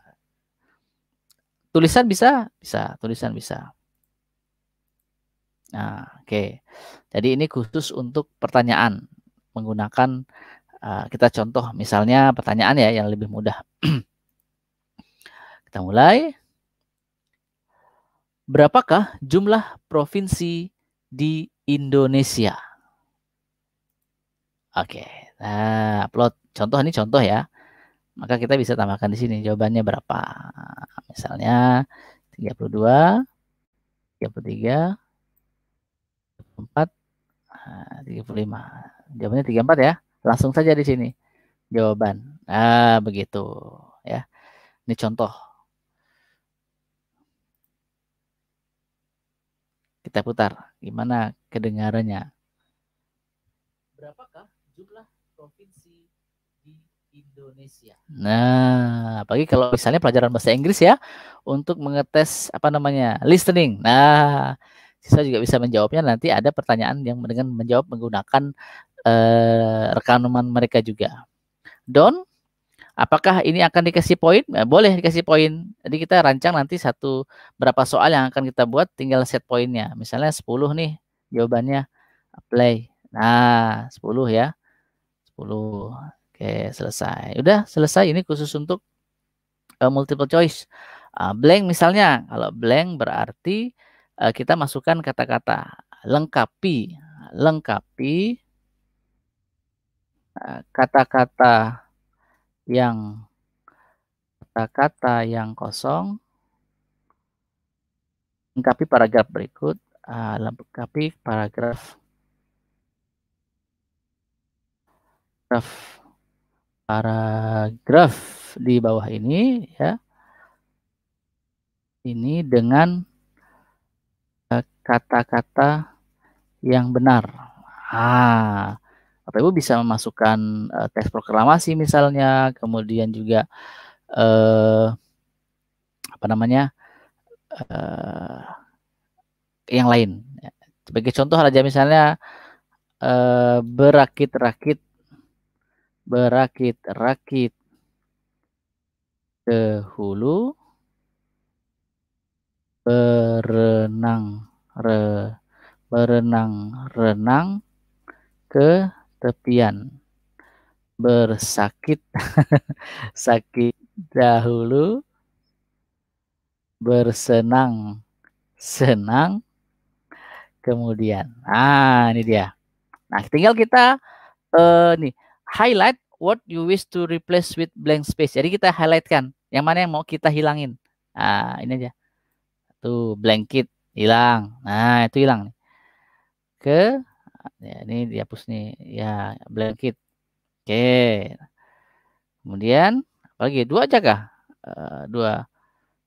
Tulisan bisa, tulisan bisa. Nah, oke. Jadi ini khusus untuk pertanyaan menggunakan kita contoh misalnya pertanyaan ya yang lebih mudah. Kita mulai. Berapakah jumlah provinsi di Indonesia? Oke. Nah, upload contoh, ini contoh ya. Maka kita bisa tambahkan di sini jawabannya berapa. Misalnya 32, 33, 34, 35. Jawabannya 34 ya. Langsung saja di sini jawaban. Nah, begitu ya. Ini contoh. Kita putar. Gimana kedengarannya? Berapakah jumlah provinsi di Indonesia? Nah, apalagi kalau misalnya pelajaran bahasa Inggris ya, untuk mengetes apa namanya listening. Nah, siswa juga bisa menjawabnya. Nanti ada pertanyaan yang dengan menjawab menggunakan rekaman mereka juga. Don, apakah ini akan dikasih poin? Nah, boleh dikasih poin. Jadi kita rancang nanti berapa soal yang akan kita buat, tinggal set poinnya. Misalnya 10 nih jawabannya, play. Nah, 10 ya. 10. Oke, selesai. Udah selesai, ini khusus untuk multiple choice. Blank misalnya, kalau blank berarti kita masukkan kata-kata. Lengkapi kata-kata yang kosong, lengkapi paragraf berikut, lengkapi paragraf di bawah ini ya. Ini dengan kata-kata yang benar. Bapak Ibu bisa memasukkan teks proklamasi misalnya, kemudian juga apa namanya yang lain. Sebagai contoh aja misalnya berakit-rakit ke hulu, berenang-renang ke tepian, bersakit sakit dahulu, bersenang-senang kemudian. Ini dia. Nah, tinggal kita nih highlight what you wish to replace with blank space. Jadi kita highlightkan yang mana yang mau kita hilangin. Ini aja. Tuh blanket hilang. Nah, itu hilang nih. Ya, ini dihapus nih. Ya, blanket. Oke. Kemudian apalagi 2 aja kah? 2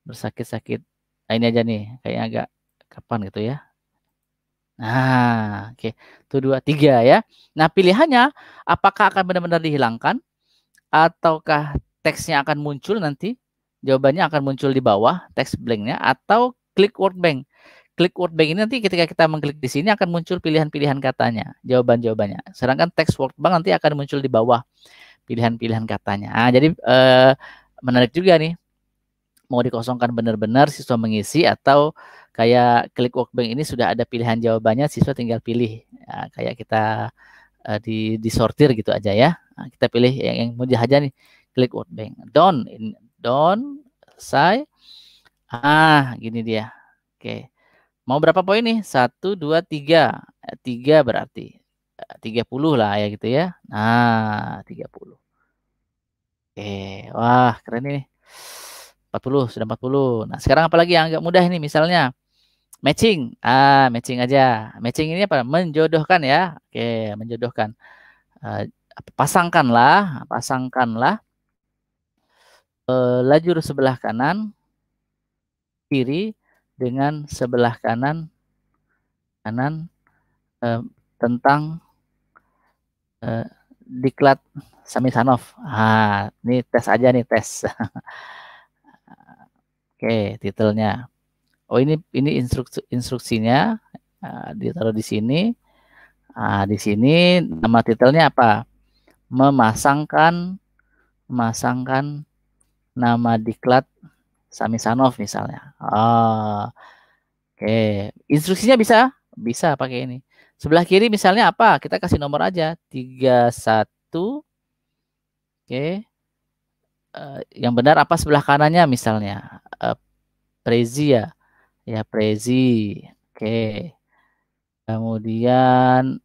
bersakit-sakit. Nah, ini aja nih. Kayaknya agak kapan gitu ya. Nah, oke. Itu 2, 3 ya. Nah, pilihannya apakah akan benar-benar dihilangkan ataukah teksnya akan muncul nanti? Jawabannya akan muncul di bawah teks blanknya atau klik word bank. Klik word bank ini nanti ketika kita mengklik di sini akan muncul pilihan-pilihan katanya, jawaban-jawabannya. Sedangkan teks word bank nanti akan muncul di bawah pilihan-pilihan katanya. Jadi menarik juga nih. Mau dikosongkan benar-benar siswa mengisi atau kayak klik workbank ini sudah ada pilihan jawabannya, siswa tinggal pilih. Kayak kita disortir gitu aja ya. Kita pilih yang mudah aja nih, klik workbank. Don't say. Gini dia. Oke. Mau berapa poin nih? 1, 2, 3. 3 berarti 30 lah ya gitu ya. Nah, 30. Oke, wah keren ini. 40, sudah 40. Nah, sekarang apalagi yang agak mudah ini misalnya matching. Matching aja. Matching ini apa? Menjodohkan ya. Oke, menjodohkan. Pasangkanlah lajur sebelah kanan kiri dengan sebelah kanan tentang diklat Samisanov. Ini tes aja nih, tes. Oke, titelnya. Oh, ini instruksinya. Ditaruh di sini. Di sini nama titelnya apa? Memasangkan nama diklat Samisanov misalnya. Oke. Instruksinya bisa pakai ini. Sebelah kiri misalnya apa? Kita kasih nomor aja 31. Oke. Yang benar apa sebelah kanannya misalnya? Prezi ya. Ya, Prezi. Oke. Kemudian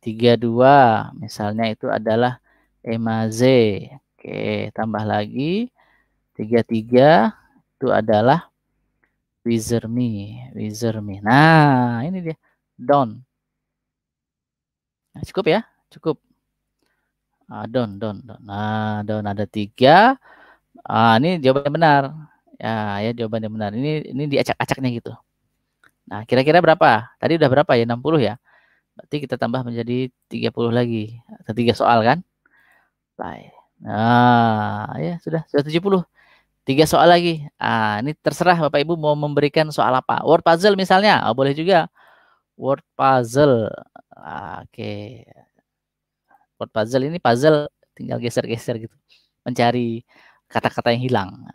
32 misalnya itu adalah Emaze. Oke, tambah lagi 33 itu adalah Wizermi. Nah, ini dia. Don. Nah, cukup ya? Cukup. Don. Nah, don ada 3. Ini jawabannya benar. Ya, jawabannya benar. Ini diacak-acaknya gitu. Nah, kira-kira berapa? Tadi udah berapa ya? 60 ya? Berarti kita tambah menjadi 30 lagi. Atau 3 soal kan? Baik. Nah, ya sudah 70. 3 soal lagi. Ini terserah Bapak Ibu mau memberikan soal apa. Word puzzle misalnya. Boleh juga. Word puzzle. Oke. Word puzzle ini puzzle tinggal geser-geser gitu. Mencari kata-kata yang hilang.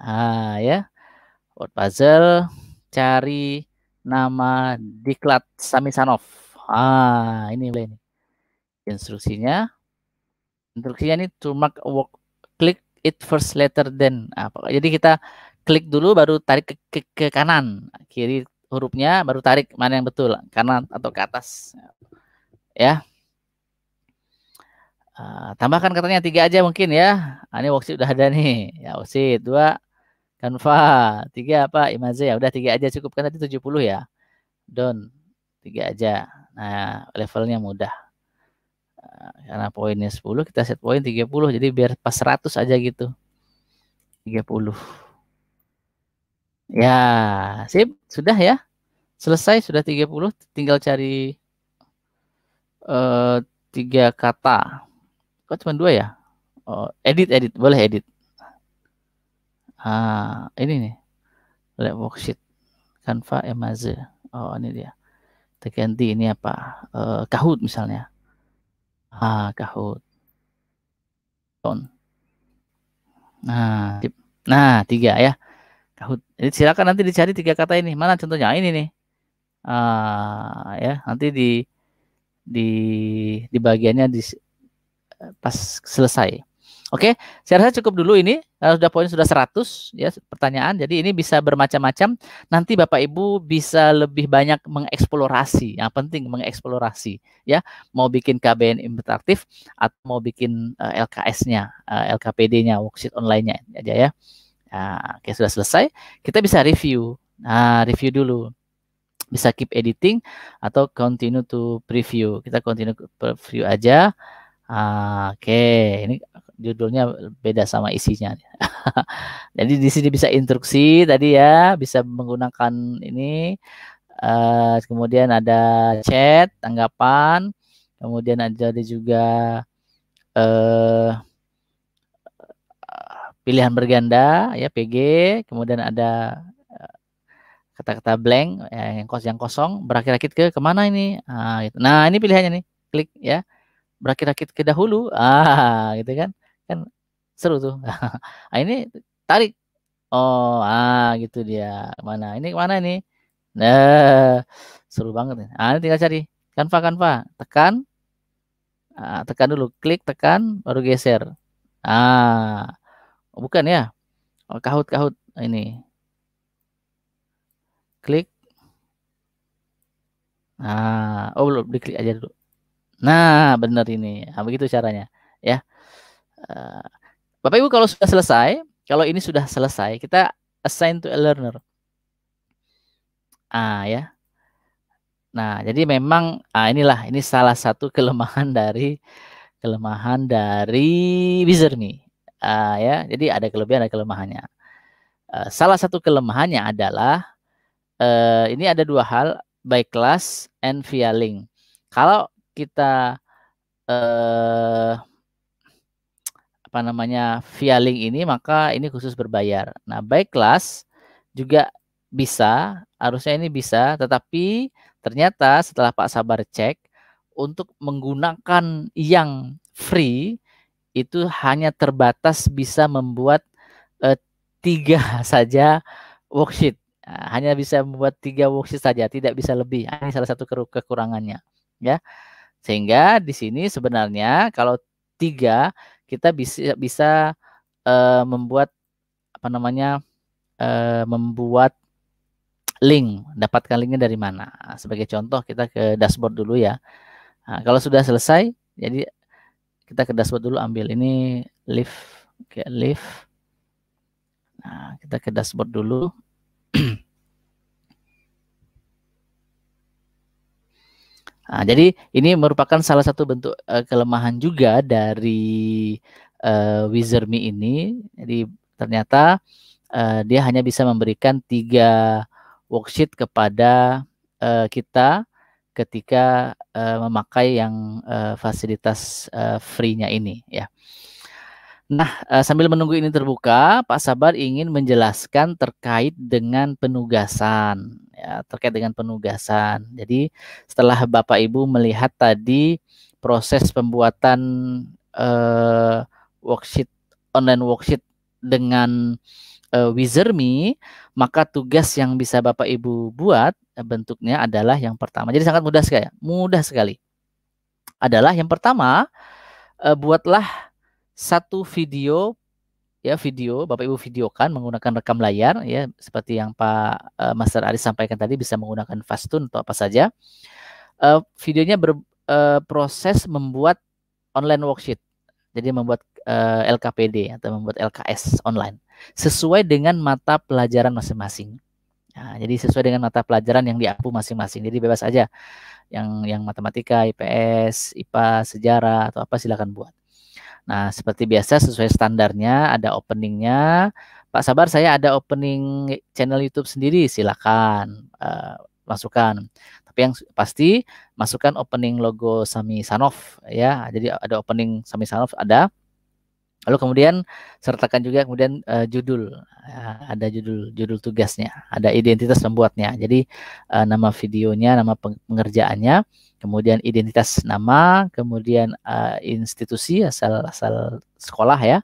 Ya. Word puzzle. Cari nama diklat Samisanov. Ini boleh nih. Instruksinya ini to mark a work, click it first letter then. Jadi kita klik dulu baru tarik ke kanan, kiri hurufnya baru tarik mana yang betul, kanan atau ke atas. Ya. Tambahkan katanya 3 aja mungkin ya. Ini worksheet udah ada nih. Ya, worksheet 2 Canva, 3 apa? Imaze ya. Udah 3 aja cukup kan tadi 70 ya. Don 3 aja. Nah, levelnya mudah. Karena poinnya 10 kita set poin 30 jadi biar pas 100 aja gitu. 30. Ya, sip, sudah ya. Selesai sudah 30, tinggal cari 3 kata. Kok cuma 2 ya? Oh, edit, boleh edit. Ini nih. Lab worksheet. Canva Emaze. Oh, ini dia. Kita ganti ini apa? Kahoot misalnya. Kahoot. Nah, 3 ya. Kahoot. Jadi silakan nanti dicari 3 kata ini. Mana contohnya? Ini nih. Ya, nanti di bagiannya pas selesai. Oke, saya rasa cukup dulu ini. Sudah poin sudah 100 ya pertanyaan. Jadi ini bisa bermacam-macam. Nanti Bapak Ibu bisa lebih banyak mengeksplorasi. Yang penting mengeksplorasi ya. Mau bikin KBN interaktif atau mau bikin LKS-nya, LKPD-nya, worksheet online-nya aja ya. Oke, sudah selesai. Kita bisa review. Review dulu. Bisa keep editing atau continue to preview. Kita continue preview aja. Oke, ini judulnya beda sama isinya. Jadi di sini bisa instruksi tadi ya, bisa menggunakan ini. Kemudian ada chat, tanggapan, kemudian ada juga pilihan berganda ya PG, kemudian ada kata-kata blank yang kosong berakit-rakit ke kemana ini. Gitu. Nah ini pilihannya nih, klik ya. Berakit-rakit ke dahulu, gitu kan seru tuh. Ini tarik, gitu dia. Ini kemana ini? Nah, seru banget nih. Ini tinggal cari Canva, tekan dulu, klik, tekan, baru geser. Bukan ya? Kahoot ini. Klik. Belum, diklik aja dulu. Nah, benar ini. Begitu caranya, ya. Bapak Ibu kalau sudah selesai, kalau ini sudah selesai, kita assign to a learner. Ya. Nah, jadi memang ini salah satu kelemahan dari Wizard.me. Ya, jadi ada kelebihan ada kelemahannya. Salah satu kelemahannya adalah ini ada 2 hal, by class and via link. Kalau kita via link ini, maka ini khusus berbayar. Nah, by class juga bisa, harusnya ini bisa, tetapi ternyata setelah Pak Sabar cek, untuk menggunakan yang free itu hanya terbatas bisa membuat 3 saja worksheet. Hanya bisa membuat 3 worksheet saja, tidak bisa lebih. Ini salah satu kekurangannya, ya. Sehingga di sini sebenarnya kalau 3 kita bisa membuat membuat link, dapatkan linknya dari mana. Sebagai contoh kita ke dashboard dulu ya. Kalau sudah selesai, jadi kita ke dashboard dulu, ambil ini live. Oke, live. Kita ke dashboard dulu. Jadi ini merupakan salah satu bentuk kelemahan juga dari Wizard.me ini. Jadi ternyata dia hanya bisa memberikan 3 worksheet kepada kita ketika memakai yang fasilitas free-nya ini ya. Nah, sambil menunggu ini terbuka, Pak Sabar ingin menjelaskan terkait dengan penugasan. Ya, terkait dengan penugasan. Jadi, setelah Bapak Ibu melihat tadi proses pembuatan online worksheet dengan Wizard.me, maka tugas yang bisa Bapak Ibu buat bentuknya adalah yang pertama. Jadi sangat mudah sekali. Adalah yang pertama, buatlah satu video ya, Bapak Ibu videokan menggunakan rekam layar ya, seperti yang Pak Master Aris sampaikan tadi, bisa menggunakan Fastun atau apa saja. Videonya berproses membuat online worksheet. Jadi membuat LKPD atau membuat LKS online sesuai dengan mata pelajaran masing-masing. Jadi sesuai dengan mata pelajaran yang diampu masing-masing. Jadi bebas aja. Yang matematika, IPS, IPA, sejarah atau apa silakan buat. Nah, seperti biasa sesuai standarnya, ada openingnya. Pak Sabar, saya ada opening channel YouTube sendiri, silakan. masukkan. Tapi yang pasti masukkan opening logo Sami Sanof ya. Jadi ada opening Sami Sanof ada. Lalu kemudian sertakan juga kemudian judul, ada judul tugasnya, ada identitas pembuatnya. Jadi nama videonya, nama pengerjaannya, kemudian identitas nama, kemudian institusi asal sekolah ya,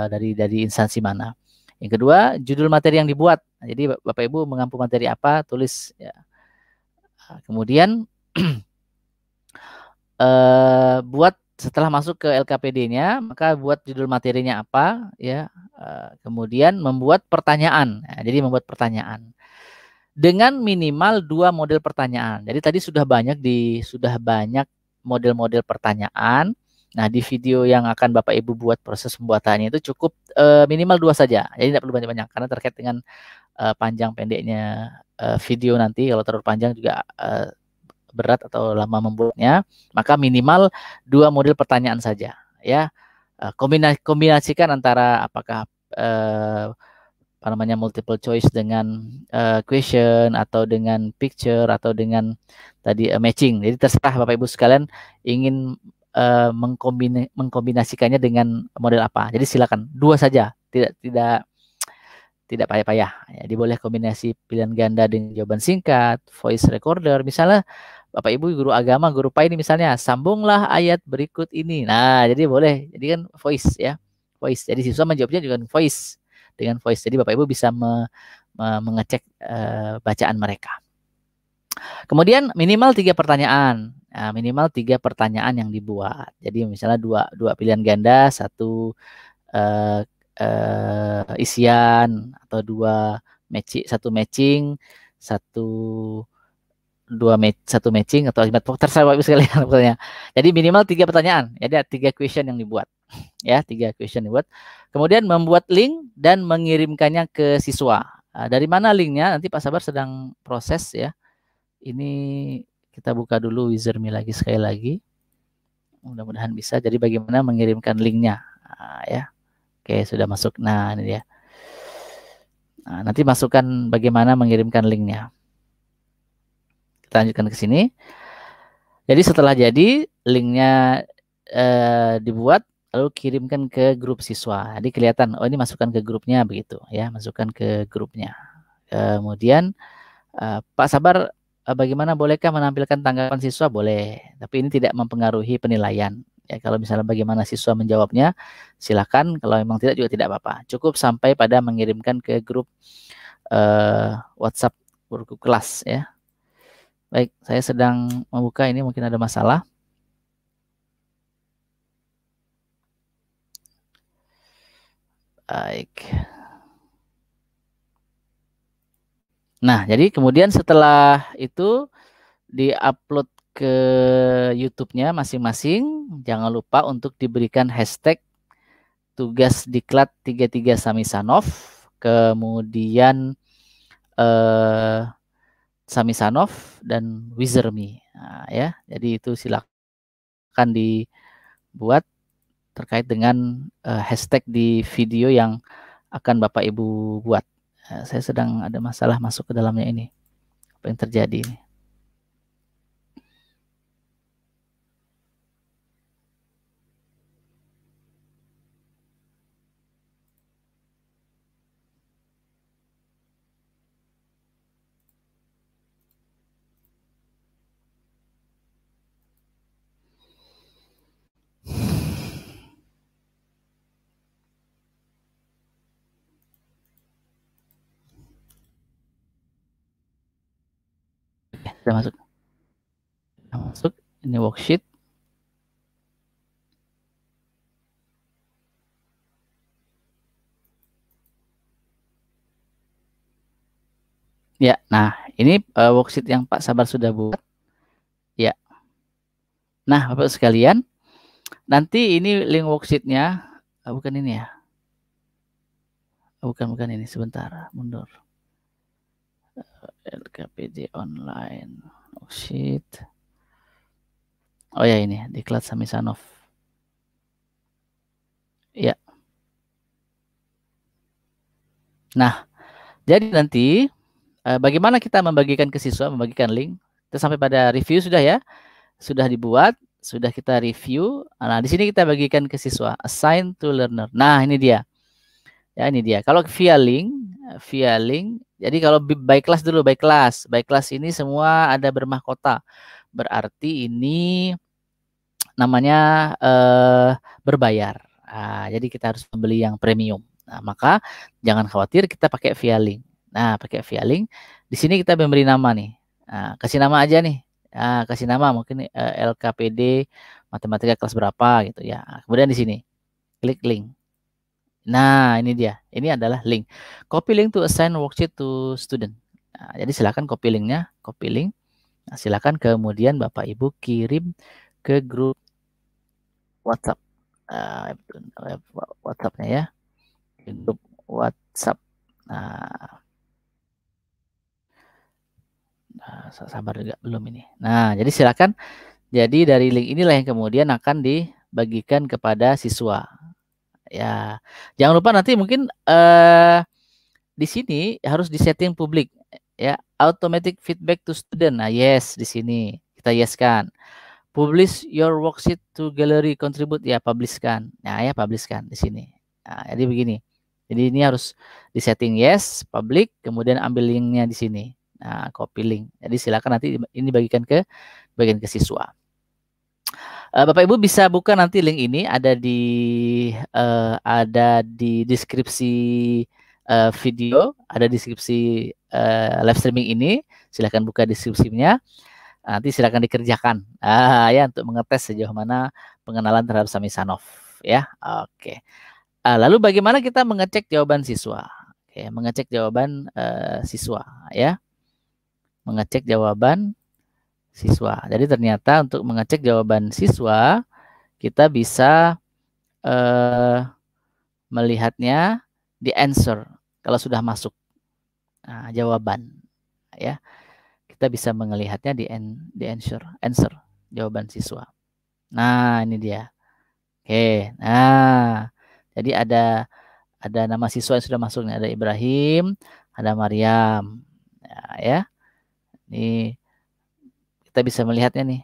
dari instansi mana. Yang kedua, judul materi yang dibuat. Jadi Bapak Ibu mengampu materi apa, tulis ya. Kemudian buat setelah masuk ke LKPD-nya, maka buat judul materinya apa, ya. Kemudian membuat pertanyaan. Nah, jadi membuat pertanyaan dengan minimal 2 model pertanyaan. Jadi tadi sudah banyak model-model pertanyaan. Nah, di video yang akan Bapak Ibu buat proses pembuatannya itu cukup minimal 2 saja. Jadi tidak perlu banyak-banyak karena terkait dengan panjang pendeknya video nanti. Kalau terlalu panjang juga berat atau lama membuatnya, maka minimal 2 model pertanyaan saja ya. Kombinasikan antara apakah apa namanya multiple choice dengan question atau dengan picture atau dengan tadi matching. Jadi terserah Bapak Ibu sekalian ingin mengkombinasikannya dengan model apa. Jadi silakan 2 saja, tidak payah-payah. Jadi boleh kombinasi pilihan ganda dengan jawaban singkat, voice recorder. Misalnya Bapak Ibu guru agama, guru PAI ini misalnya, sambunglah ayat berikut ini. Nah, jadi boleh. Jadi kan voice ya. Voice. Jadi siswa menjawabnya juga dengan voice. Jadi Bapak Ibu bisa mengecek bacaan mereka. Kemudian minimal 3 pertanyaan. Nah, minimal 3 pertanyaan yang dibuat. Jadi misalnya dua pilihan ganda, satu isian atau satu matching, satu matching atau terserah Bapak Ibu sekalian pokoknya. Jadi minimal 3 pertanyaan. Jadi ada 3 question yang dibuat. Ya, 3 question dibuat. Kemudian membuat link dan mengirimkannya ke siswa. Nah, dari mana linknya? Nanti Pak Sabar sedang proses ya. Ini kita buka dulu Wizard.me lagi sekali lagi. Mudah-mudahan bisa. Jadi bagaimana mengirimkan linknya? Nah, ya. Oke, sudah masuk. Nah, ini dia. Nah, nanti masukkan bagaimana mengirimkan linknya. Kita lanjutkan ke sini. Jadi setelah jadi linknya dibuat, lalu kirimkan ke grup siswa. Jadi kelihatan, oh ini masukkan ke grupnya begitu ya, masukkan ke grupnya. Kemudian Pak Sabar, bagaimana bolehkah menampilkan tanggapan siswa? Boleh, tapi ini tidak mempengaruhi penilaian. Ya, kalau misalnya bagaimana siswa menjawabnya, silakan. Kalau memang tidak juga tidak apa-apa. Cukup sampai pada mengirimkan ke grup WhatsApp guru kelas ya. Baik, saya sedang membuka ini, mungkin ada masalah. Baik. Nah, jadi kemudian setelah itu di-upload ke YouTube-nya masing-masing. Jangan lupa untuk diberikan hashtag tugas diklat 33 Sami Sanof, kemudian Sami Sanof dan Wizard.me. Nah, ya, jadi itu silakan dibuat terkait dengan hashtag di video yang akan Bapak Ibu buat. Saya sedang ada masalah masuk ke dalamnya ini. Apa yang terjadi ini? Sudah masuk. Sudah masuk. Ini worksheet. Ya, nah ini worksheet yang Pak Sabar sudah buat. Ya. Nah, Bapak sekalian, nanti ini link worksheetnya, bukan ini ya. Bukan ini, sebentar, mundur. LKPD online worksheet. Oh ya, ini diklat Sami Sanof. Ya. Nah, jadi nanti bagaimana kita membagikan ke siswa, membagikan link. Kita sampai pada review sudah ya, sudah dibuat, sudah kita review. Nah, di sini kita bagikan ke siswa, assign to learner. Nah, ini dia. Ya, ini dia. Kalau via link. Jadi kalau by class dulu, by class. By class ini semua ada bermahkota. Berarti ini namanya berbayar. Nah, jadi kita harus membeli yang premium. Nah, maka jangan khawatir, kita pakai via link. Nah, pakai via link. Di sini kita memberi nama nih. Nah, kasih nama aja nih. Nah, kasih nama mungkin LKPD matematika kelas berapa gitu ya. Kemudian di sini klik link. Nah, ini dia. Ini adalah link. Copy link to assign worksheet to student. Nah, jadi silakan copy linknya, copy link. Nah, silakan kemudian Bapak Ibu kirim ke grup WhatsApp. WhatsApp-nya ya. Grup WhatsApp. Nah, sabar juga belum ini. Nah, jadi silakan. Jadi dari link inilah yang kemudian akan dibagikan kepada siswa. Ya, jangan lupa nanti mungkin di sini harus disetting publik ya, automatic feedback to student. Nah, yes di sini kita yeskan. Publish your worksheet to gallery contribute ya, publishkan. Nah, ya publishkan di sini. Nah, jadi begini. Jadi ini harus disetting yes, public, kemudian ambil linknya di sini. Nah, copy link. Jadi silakan nanti ini bagikan ke siswa. Bapak Ibu bisa buka nanti link ini ada di deskripsi video, ada deskripsi live streaming ini. Silakan buka deskripsinya. Nanti silakan dikerjakan ya untuk mengetes sejauh mana pengenalan terhadap Samisanov ya. Oke. Lalu bagaimana kita mengecek jawaban siswa? Oke, mengecek jawaban siswa ya. Mengecek jawaban siswa. Jadi ternyata untuk mengecek jawaban siswa kita bisa melihatnya di answer kalau sudah masuk jawaban ya. Kita bisa melihatnya di answer jawaban siswa. Nah, ini dia. Oke. Nah, jadi ada nama siswa yang sudah masuk nih, ada Ibrahim, ada Maryam. Ya. Ini kita bisa melihatnya nih.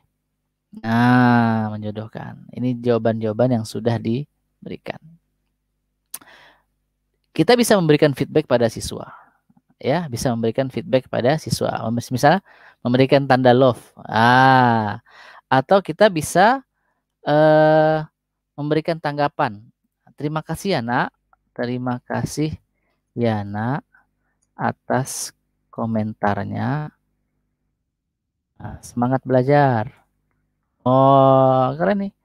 Nah, menjodohkan. Ini jawaban-jawaban yang sudah diberikan. Kita bisa memberikan feedback pada siswa. Ya, bisa memberikan feedback pada siswa. Misalnya memberikan tanda love. Atau kita bisa memberikan tanggapan. Terima kasih ya, Nak. Terima kasih ya, Nak, atas komentarnya. Nah, semangat belajar. Oh, keren nih.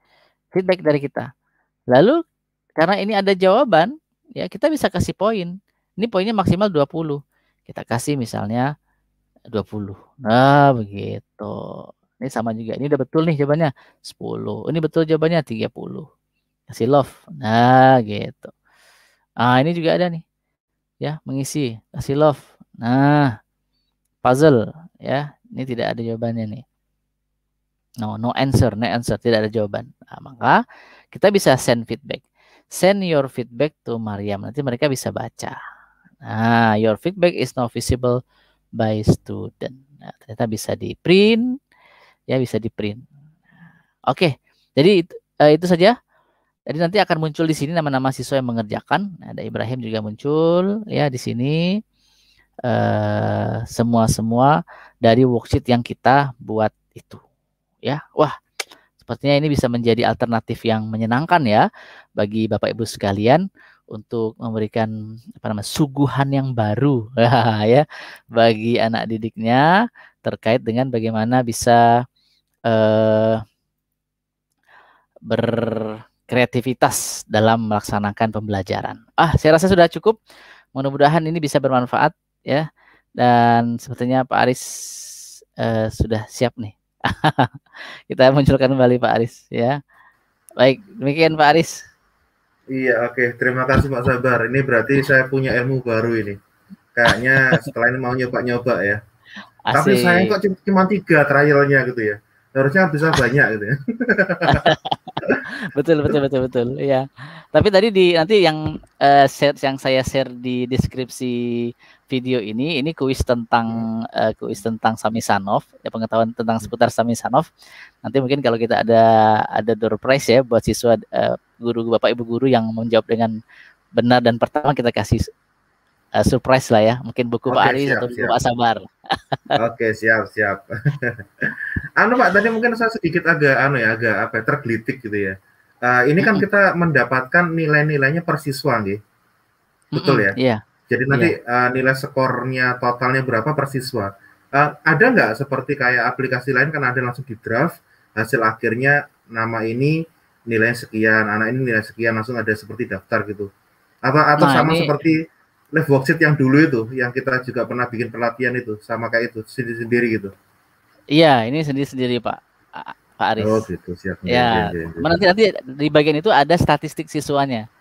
Feedback dari kita. Lalu karena ini ada jawaban, ya kita bisa kasih poin. Ini poinnya maksimal 20. Kita kasih misalnya 20. Nah, begitu. Ini sama juga. Ini udah betul nih jawabannya 10. Ini betul jawabannya 30. Kasih love. Nah, gitu. Ini juga ada nih. Ya, mengisi. Kasih love. Nah, puzzle ya. Ini tidak ada jawabannya nih. No answer, tidak ada jawaban. Nah, maka kita bisa send feedback. Send your feedback to Maryam. Nanti mereka bisa baca. Nah, your feedback is now visible by student. Nah, ternyata bisa di print, ya bisa di print. Oke, jadi itu saja. Jadi nanti akan muncul di sini nama-nama siswa yang mengerjakan. Ada Ibrahim juga muncul, ya di sini semua dari worksheet yang kita buat itu. Ya, wah, sepertinya ini bisa menjadi alternatif yang menyenangkan ya bagi Bapak Ibu sekalian untuk memberikan suguhan yang baru ya bagi anak didiknya terkait dengan bagaimana bisa berkreativitas dalam melaksanakan pembelajaran. Saya rasa sudah cukup. Mudah-mudahan ini bisa bermanfaat ya. Dan sepertinya Pak Aris sudah siap nih. Kita munculkan kembali Pak Aris ya. Baik, demikian Pak Aris. Iya, oke. Terima kasih Pak Sabar. Ini berarti saya punya ilmu baru ini. Kayaknya setelah ini mau nyoba-nyoba ya. Asik. Tapi saya kok cuma 3 trialnya gitu ya. Harusnya bisa banyak gitu ya. betul ya. Tapi tadi nanti yang saya share di deskripsi video ini kuis tentang Samisanov, ya, pengetahuan tentang seputar Samisanov. Nanti mungkin kalau kita ada door prize ya buat siswa, guru, Bapak Ibu guru yang menjawab dengan benar dan pertama kita kasih surprise lah ya, mungkin buku Pak Aris atau buku Pak Sabar. Oke, siap. Pak, tadi mungkin saya sedikit agak tergelitik gitu ya. Ini kan kita mendapatkan nilai-nilainya per siswa, nih. Betul ya? Iya. Jadi nanti nilai skornya totalnya berapa per siswa. Ada nggak seperti kayak aplikasi lain kan ada langsung di draft, hasil akhirnya nama ini nilainya sekian, anak ini nilai sekian, langsung ada seperti daftar gitu. Atau sama seperti live worksheet yang dulu itu, yang kita juga pernah bikin pelatihan itu, sama kayak itu, sendiri-sendiri gitu. Iya, ini sendiri-sendiri Pak Aris. Oh gitu, siap. Ya, nanti di bagian itu ada statistik siswanya.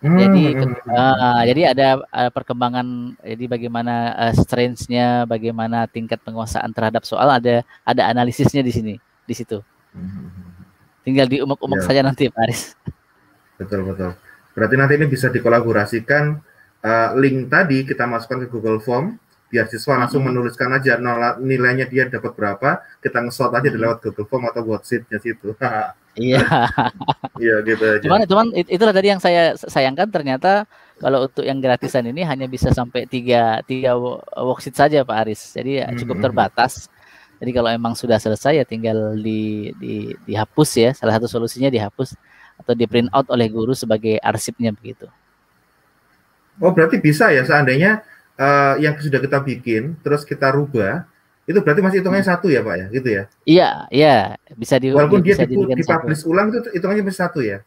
Jadi ada perkembangan, jadi bagaimana strengths-nya, bagaimana tingkat penguasaan terhadap soal, ada analisisnya di situ. Tinggal diumek-umek saja nanti Pak Aris. Betul. Berarti nanti ini bisa dikolaborasikan, link tadi kita masukkan ke Google Form, biar siswa langsung menuliskan aja nilainya dia dapat berapa, kita nge-shot aja lewat Google Form atau worksheet-nya situ. Iya. Iya gitu aja. Cuman itulah tadi yang saya sayangkan, ternyata kalau untuk yang gratisan ini hanya bisa sampai tiga worksheet saja Pak Aris. Jadi cukup terbatas. Jadi kalau emang sudah selesai ya tinggal dihapus ya. Salah satu solusinya dihapus atau di print out oleh guru sebagai arsipnya begitu. Oh, berarti bisa ya seandainya yang sudah kita bikin terus kita rubah, itu berarti masih hitungannya satu ya Pak ya, gitu ya? Iya, bisa walaupun dia dipublish ulang itu hitungannya masih satu ya?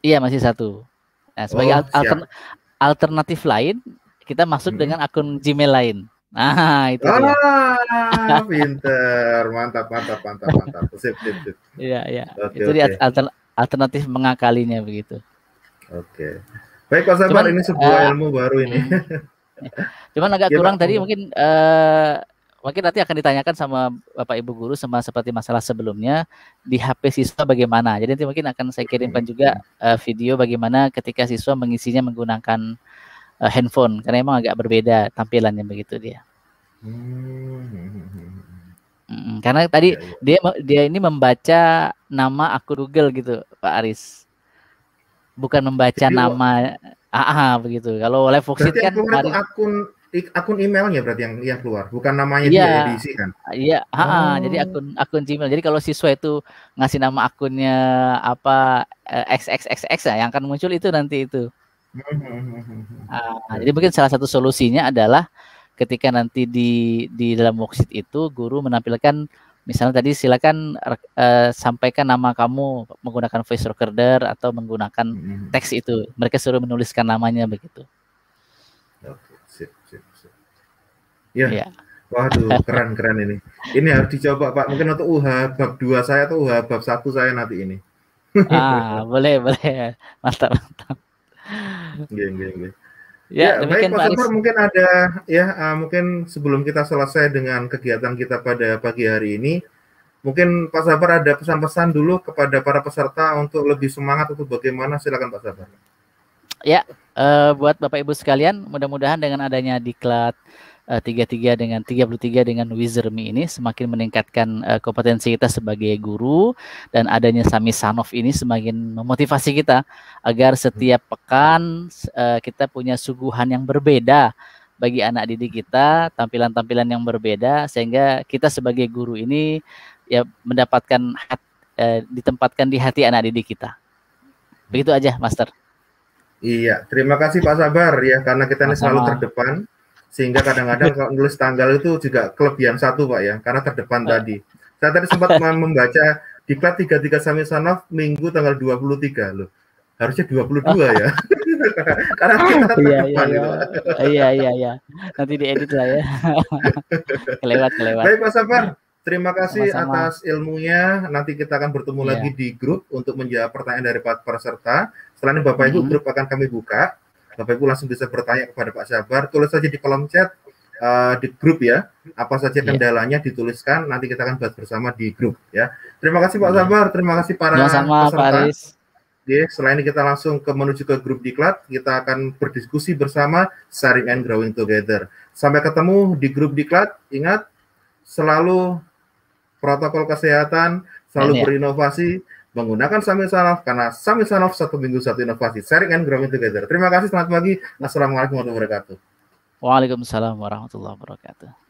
Iya, masih satu. Nah, sebagai alternatif lain, kita masuk dengan akun Gmail lain. Nah, itu dia. Pinter, mantap. Sip. Iya. Itu dia alternatif mengakalinya begitu. Oke. Baik Pak Sabar, ini sebuah ilmu baru ini. Cuman agak kurang tadi mungkin nanti akan ditanyakan sama Bapak Ibu guru sama seperti masalah sebelumnya di HP siswa bagaimana. Jadi nanti mungkin akan saya kirimkan juga video bagaimana ketika siswa mengisinya menggunakan handphone, karena emang agak berbeda tampilannya begitu dia. Karena tadi dia ini membaca nama akun Google gitu Pak Aris. Bukan membaca nama begitu. Kalau live worksheet kan akun emailnya berarti yang keluar, bukan namanya dia yang diisi kan? Iya, jadi akun Gmail. Jadi kalau siswa itu ngasih nama akunnya apa XXXX yang akan muncul itu nanti itu. Jadi mungkin salah satu solusinya adalah ketika nanti di dalam worksheet itu guru menampilkan, misalnya tadi silakan sampaikan nama kamu menggunakan voice recorder atau menggunakan teks itu. Mereka suruh menuliskan namanya begitu. Sip. Ya. Waduh, keren ini. Ini harus dicoba Pak. Mungkin untuk UH bab 2 saya atau UH bab 1 saya nanti ini. Boleh. Mantap. Gini. Ya, baik Pak Sabar, mungkin ada mungkin sebelum kita selesai dengan kegiatan kita pada pagi hari ini, mungkin Pak Sabar ada pesan-pesan dulu kepada para peserta untuk lebih semangat atau bagaimana, silakan Pak Sabar. Ya, buat Bapak Ibu sekalian, mudah-mudahan dengan adanya diklat 33 dengan Wizardme ini semakin meningkatkan kompetensi kita sebagai guru, dan adanya Samisanov ini semakin memotivasi kita agar setiap pekan kita punya suguhan yang berbeda bagi anak didik kita, tampilan-tampilan yang berbeda, sehingga kita sebagai guru ini ya mendapatkan ditempatkan di hati anak didik kita. Begitu aja, Master. Iya, terima kasih Pak Sabar ya, karena kita ini selalu terdepan. Sehingga kadang-kadang kalau nulis tanggal itu juga kelebihan satu Pak ya, karena terdepan tadi. Saya tadi sempat membaca diklat 33 Samisanov Minggu tanggal 23 loh. Harusnya 22 ya. Karena kita terdepan itu. Iya. Nanti diedit lah ya. kelewat. Baik Pak Sabar, terima kasih atas ilmunya. Nanti kita akan bertemu lagi di grup untuk menjawab pertanyaan dari para peserta. Setelah ini Bapak Ibu grup akan kami buka. Bapak Ibu langsung bisa bertanya kepada Pak Sabar, tulis saja di kolom chat di grup ya, apa saja kendalanya dituliskan, nanti kita akan bahas bersama di grup ya. Terima kasih Pak Sabar, terima kasih para peserta. Pak Aris. Oke, selain kita langsung menuju ke grup diklat, kita akan berdiskusi bersama, sharing and growing together. Sampai ketemu di grup diklat. Ingat, selalu protokol kesehatan, selalu berinovasi, menggunakan Samil Sanof, karena Samil Sanof 1 minggu 1 inovasi. Sharing and growing together. Terima kasih, selamat pagi. Assalamualaikum warahmatullahi wabarakatuh. Waalaikumsalam warahmatullahi wabarakatuh.